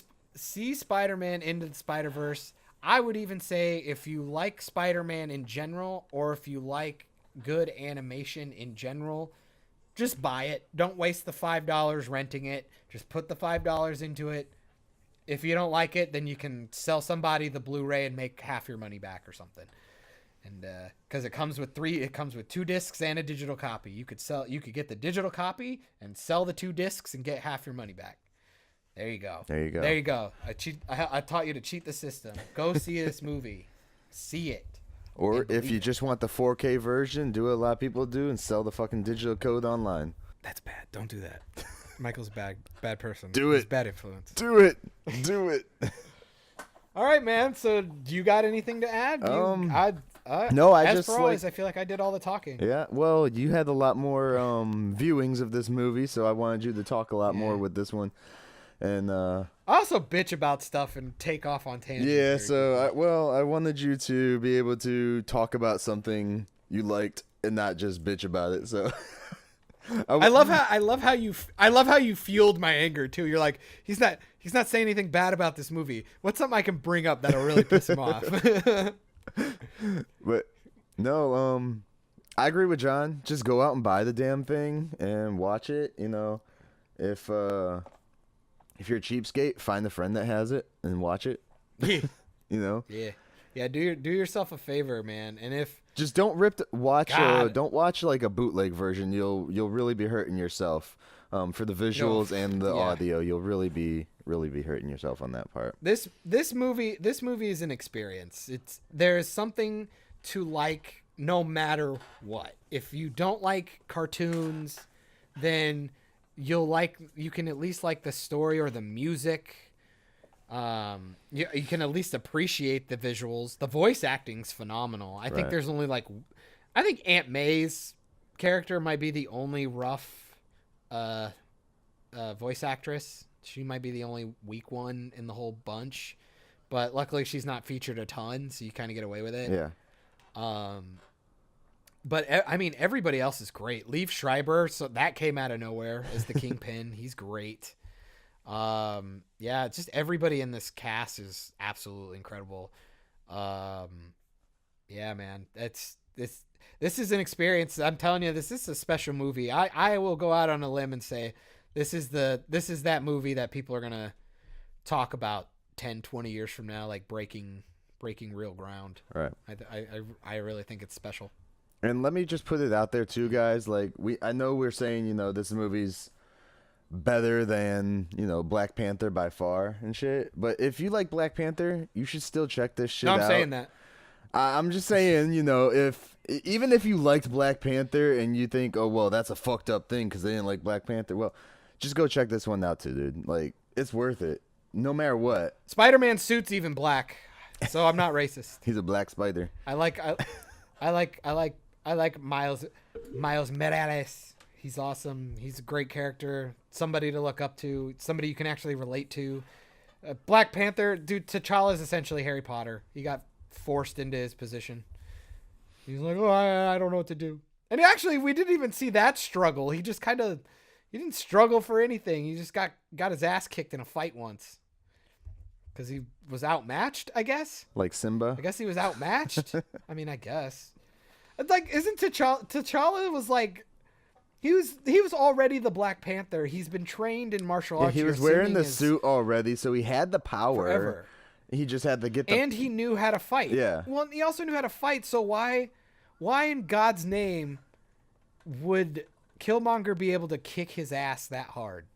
[SPEAKER 2] Spider-Man Into the Spiderverse. I would even say if you like Spider-Man in general, or if you like good animation in general, just buy it. Don't waste the $5 renting it. Just put the $5 into it. If you don't like it, then you can sell somebody the Blu-ray and make half your money back or something. And because it comes with 2 discs and a digital copy. You could get the digital copy and sell the 2 discs and get half your money back. There you go. There you go. I taught you to cheat the system. Go see this movie. See it.
[SPEAKER 1] Or if you just want the 4K version, do what a lot of people do and sell the fucking digital code online.
[SPEAKER 2] That's bad. Don't do that. Michael's a bad person.
[SPEAKER 1] Do it.
[SPEAKER 2] He's bad influence.
[SPEAKER 1] Do it.
[SPEAKER 2] All right, man. So, do you got anything to add?
[SPEAKER 1] No, I
[SPEAKER 2] as
[SPEAKER 1] just
[SPEAKER 2] for always, I feel like I did all the talking.
[SPEAKER 1] Yeah, well, you had a lot more viewings of this movie, so I wanted you to talk a lot more with this one. And
[SPEAKER 2] I also bitch about stuff and take off on tangents.
[SPEAKER 1] Yeah, so I wanted you to be able to talk about something you liked and not just bitch about it. So I love how you fueled my anger too. You're like, he's not saying anything bad about this movie. What's something I can bring up that'll really piss him off? But no, I agree with John. Just go out and buy the damn thing and watch it. You know, if you're a cheapskate, find a friend that has it and watch it.
[SPEAKER 2] Yeah.
[SPEAKER 1] You know.
[SPEAKER 2] Yeah. Do yourself a favor, man. And if
[SPEAKER 1] just don't watch like a bootleg version. You'll really be hurting yourself. For the visuals and the audio, you'll really be hurting yourself on that part.
[SPEAKER 2] This movie is an experience. There is something to like no matter what. If you don't like cartoons, then you can at least like the story or the music. You can at least appreciate the visuals. The voice acting's phenomenal. I think there's only I think Aunt May's character might be the only rough voice actress. She might be the only weak one in the whole bunch, but luckily she's not featured a ton, so you kind of get away with it.
[SPEAKER 1] Yeah.
[SPEAKER 2] But I mean, everybody else is great. Liev Schreiber, so that came out of nowhere as the Kingpin. He's great. Yeah, just everybody in this cast is absolutely incredible. Yeah, man, this is an experience. I'm telling you, this is a special movie. I will go out on a limb and say this is that movie that people are gonna talk about 10, 20 years from now, like breaking real ground.
[SPEAKER 1] Right.
[SPEAKER 2] I really think it's special.
[SPEAKER 1] And let me just put it out there too, guys. Like I know we're saying, this movie's better than, Black Panther by far and shit. But if you like Black Panther, you should still check this shit out.
[SPEAKER 2] No, I'm saying that.
[SPEAKER 1] I'm just saying, even if you liked Black Panther and you think, oh, well, that's a fucked up thing because they didn't like Black Panther, well, just go check this one out too, dude. Like, it's worth it, no matter what.
[SPEAKER 2] Spider-Man's suit's even black, so I'm not racist.
[SPEAKER 1] He's a black spider.
[SPEAKER 2] I like Myles Morales. He's awesome. He's a great character. Somebody to look up to. Somebody you can actually relate to. Black Panther, dude. T'Challa is essentially Harry Potter. He got forced into his position. He's like, oh, I don't know what to do. And actually, we didn't even see that struggle. He just he didn't struggle for anything. He just got his ass kicked in a fight once. Because he was outmatched, I guess.
[SPEAKER 1] Like Simba?
[SPEAKER 2] I guess he was outmatched. I mean, I guess. Like, isn't T'Challa was like, he was already the Black Panther. He's been trained in martial arts.
[SPEAKER 1] He was wearing the suit already, so he had the power.
[SPEAKER 2] Forever.
[SPEAKER 1] He just had to get the...
[SPEAKER 2] And he knew how to fight.
[SPEAKER 1] Yeah.
[SPEAKER 2] Well, he also knew how to fight, so why in God's name would Killmonger be able to kick his ass that hard?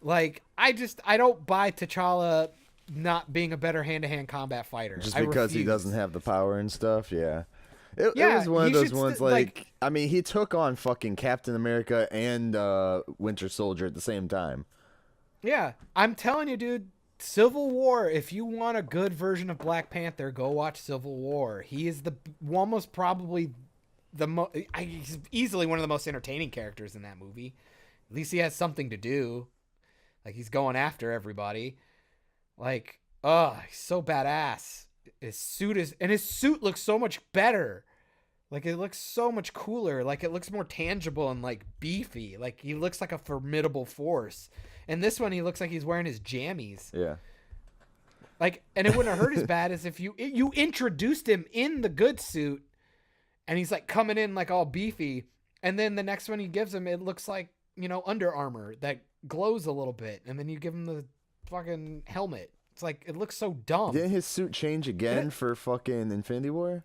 [SPEAKER 2] Like, I don't buy T'Challa not being a better hand-to-hand combat fighter.
[SPEAKER 1] Just because he doesn't have the power and stuff, yeah. It was one of those ones, like, I mean, he took on fucking Captain America and Winter Soldier at the same time.
[SPEAKER 2] Yeah, I'm telling you, dude, Civil War, if you want a good version of Black Panther, go watch Civil War. He is almost probably he's easily one of the most entertaining characters in that movie. At least he has something to do. Like, he's going after everybody. Like, he's so badass. His suit looks so much better. Like, it looks so much cooler. Like, it looks more tangible and, like, beefy. Like, he looks like a formidable force. And this one, he looks like he's wearing his jammies.
[SPEAKER 1] Yeah.
[SPEAKER 2] Like, and it wouldn't hurt as bad as if you introduced him in the good suit, and he's, like, coming in, like, all beefy. And then the next one he gives him, it looks like, Under Armour that glows a little bit. And then you give him the fucking helmet. It's like, it looks so dumb.
[SPEAKER 1] Didn't his suit change again for fucking Infinity War?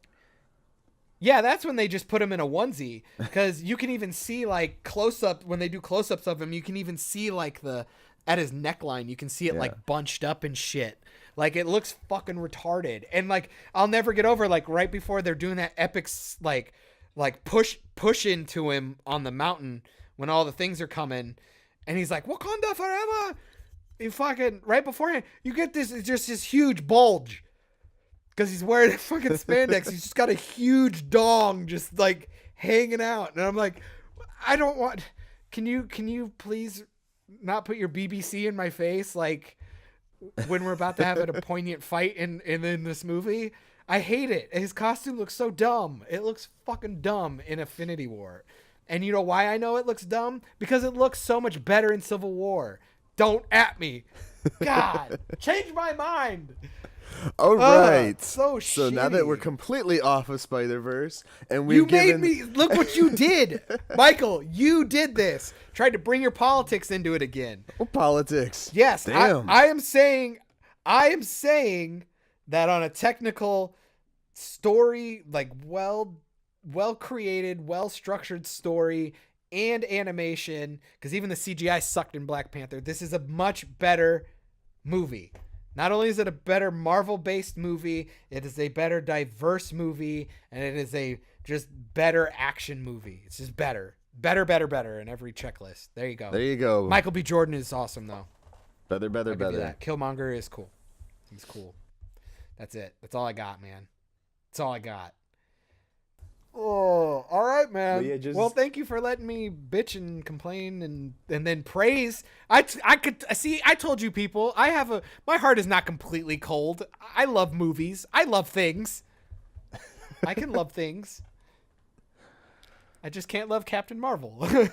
[SPEAKER 2] Yeah, that's when they just put him in a onesie. Because you can even see, like, close-up, when they do close-ups of him, you can even see, like, at his neckline, you can see it, like, bunched up and shit. Like, it looks fucking retarded. And, like, I'll never get over, like, right before they're doing that epic, like push into him on the mountain when all the things are coming. And he's like, Wakanda forever! You fucking, right beforehand, you get this, it's just this huge bulge. Because he's wearing fucking spandex. He's just got a huge dong just, like, hanging out. And I'm like, I don't want, can you please not put your BBC in my face? Like, when we're about to have a poignant fight in this movie. I hate it. His costume looks so dumb. It looks fucking dumb in Infinity War. And you know why I know it looks dumb? Because it looks so much better in Civil War. Don't at me. God, change my mind.
[SPEAKER 1] All right.
[SPEAKER 2] So
[SPEAKER 1] now that we're completely off of Spider-Verse and
[SPEAKER 2] made me look what you did. Michael, you did this. Tried to bring your politics into it again.
[SPEAKER 1] What politics?
[SPEAKER 2] Yes.
[SPEAKER 1] Damn.
[SPEAKER 2] I am saying that on a technical story, like well created, well structured story and animation, because even the CGI sucked in Black Panther, this is a much better movie. Not only is it a better Marvel-based movie, it is a better diverse movie, and it is a just better action movie. It's just better in every checklist. There you go. Michael B. Jordan is awesome, though.
[SPEAKER 1] Better.
[SPEAKER 2] Killmonger is cool. He's cool. That's it. That's all I got, man. That's all I got. Oh, all right, man.
[SPEAKER 1] Yeah, just...
[SPEAKER 2] Well, thank you for letting me bitch and complain and then praise. I could see. I told you people. My heart is not completely cold. I love movies. I love things. I can love things. I just can't love Captain Marvel. I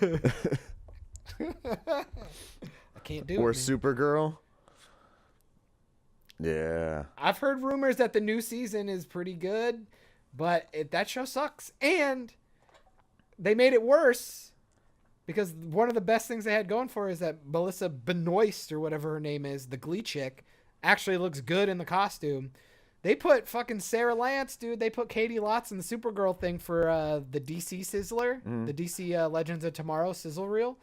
[SPEAKER 2] can't do it.
[SPEAKER 1] Or Supergirl. Yeah.
[SPEAKER 2] I've heard rumors that the new season is pretty good, but that show sucks. And they made it worse because one of the best things they had going for is that Melissa Benoist, or whatever her name is, the Glee chick, actually looks good in the costume. They put fucking Sarah Lance, dude. They put Katie Lotz in the Supergirl thing for the DC Sizzler, the DC Legends of Tomorrow sizzle reel.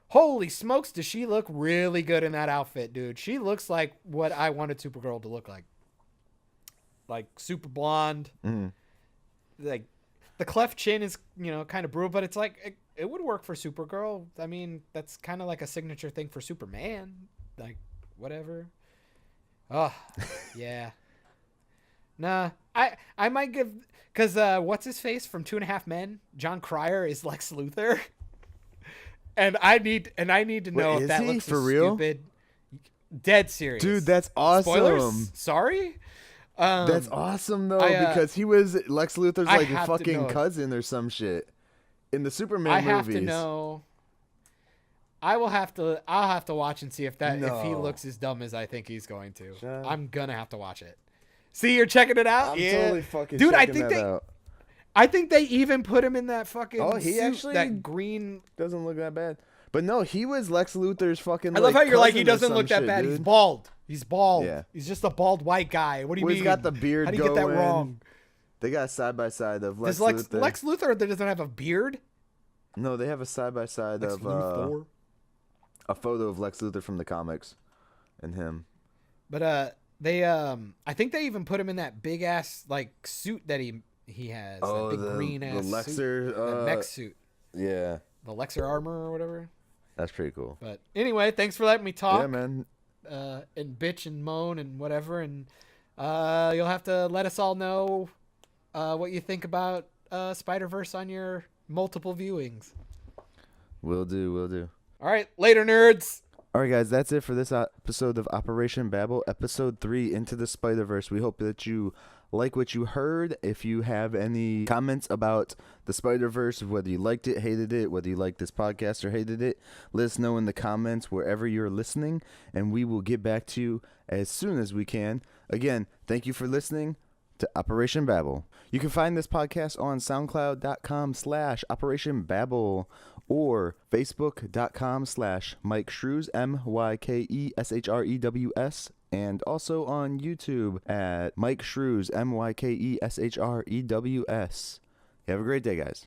[SPEAKER 2] Holy smokes, does she look really good in that outfit, dude. She looks like what I wanted Supergirl to look like. Like super blonde. Like the cleft chin is, kind of brutal, but it's like it would work for Supergirl. I mean, that's kind of like a signature thing for Superman. Like whatever. Oh, yeah. Nah, I might give, because what's his face from 2.5 Men? John Cryer is Lex Luthor. And I need to know if that looks
[SPEAKER 1] for real?
[SPEAKER 2] Stupid. Dead serious.
[SPEAKER 1] Dude, that's awesome.
[SPEAKER 2] Spoilers? Sorry?
[SPEAKER 1] That's awesome, though, because he was Lex Luthor's, like, fucking cousin or some shit in the Superman movies.
[SPEAKER 2] I have to know. I'll have to watch and see if he looks as dumb as I think he's going to. I'm going to have to watch it. See, you're checking it out?
[SPEAKER 1] I'm totally fucking
[SPEAKER 2] Dude,
[SPEAKER 1] checking that out.
[SPEAKER 2] I think they even put him in that fucking
[SPEAKER 1] he
[SPEAKER 2] suit,
[SPEAKER 1] actually
[SPEAKER 2] that green.
[SPEAKER 1] Doesn't look that bad. But no, he was Lex Luthor's fucking.
[SPEAKER 2] I love how you're like, he doesn't look that
[SPEAKER 1] shit,
[SPEAKER 2] bad.
[SPEAKER 1] Dude.
[SPEAKER 2] He's bald. He's bald.
[SPEAKER 1] Yeah.
[SPEAKER 2] He's just a bald white guy. What do you mean?
[SPEAKER 1] He's got the beard.
[SPEAKER 2] How do you get that wrong?
[SPEAKER 1] They got a side by side of Lex
[SPEAKER 2] Does
[SPEAKER 1] Luthor.
[SPEAKER 2] Lex Luthor doesn't have a beard?
[SPEAKER 1] No, they have a side by side of a photo of Lex Luthor from the comics, and him.
[SPEAKER 2] But they I think they even put him in that big ass like suit that he has.
[SPEAKER 1] Oh,
[SPEAKER 2] that big green ass
[SPEAKER 1] the Lexer
[SPEAKER 2] suit, that mech suit.
[SPEAKER 1] Yeah.
[SPEAKER 2] The Lexer armor or whatever.
[SPEAKER 1] That's pretty cool.
[SPEAKER 2] But anyway, thanks for letting me talk.
[SPEAKER 1] Yeah, man.
[SPEAKER 2] And bitch and moan and whatever, and you'll have to let us all know what you think about Spiderverse on your multiple viewings.
[SPEAKER 1] Will do.
[SPEAKER 2] All right, later, nerds.
[SPEAKER 1] All right, guys, that's it for this episode of Operation Babble, episode 3, Into the Spiderverse. We hope that you like what you heard. If you have any comments about the Spiderverse, whether you liked it, hated it, whether you liked this podcast or hated it, let us know in the comments wherever you're listening, and we will get back to you as soon as we can. Again, thank you for listening to Operation Babble. You can find this podcast on soundcloud.com/Operation Babble or facebook.com/Myke Shrews, MYKESHREWS, and also on YouTube at Myke Shrews, MYKESHREWS. You have a great day, guys.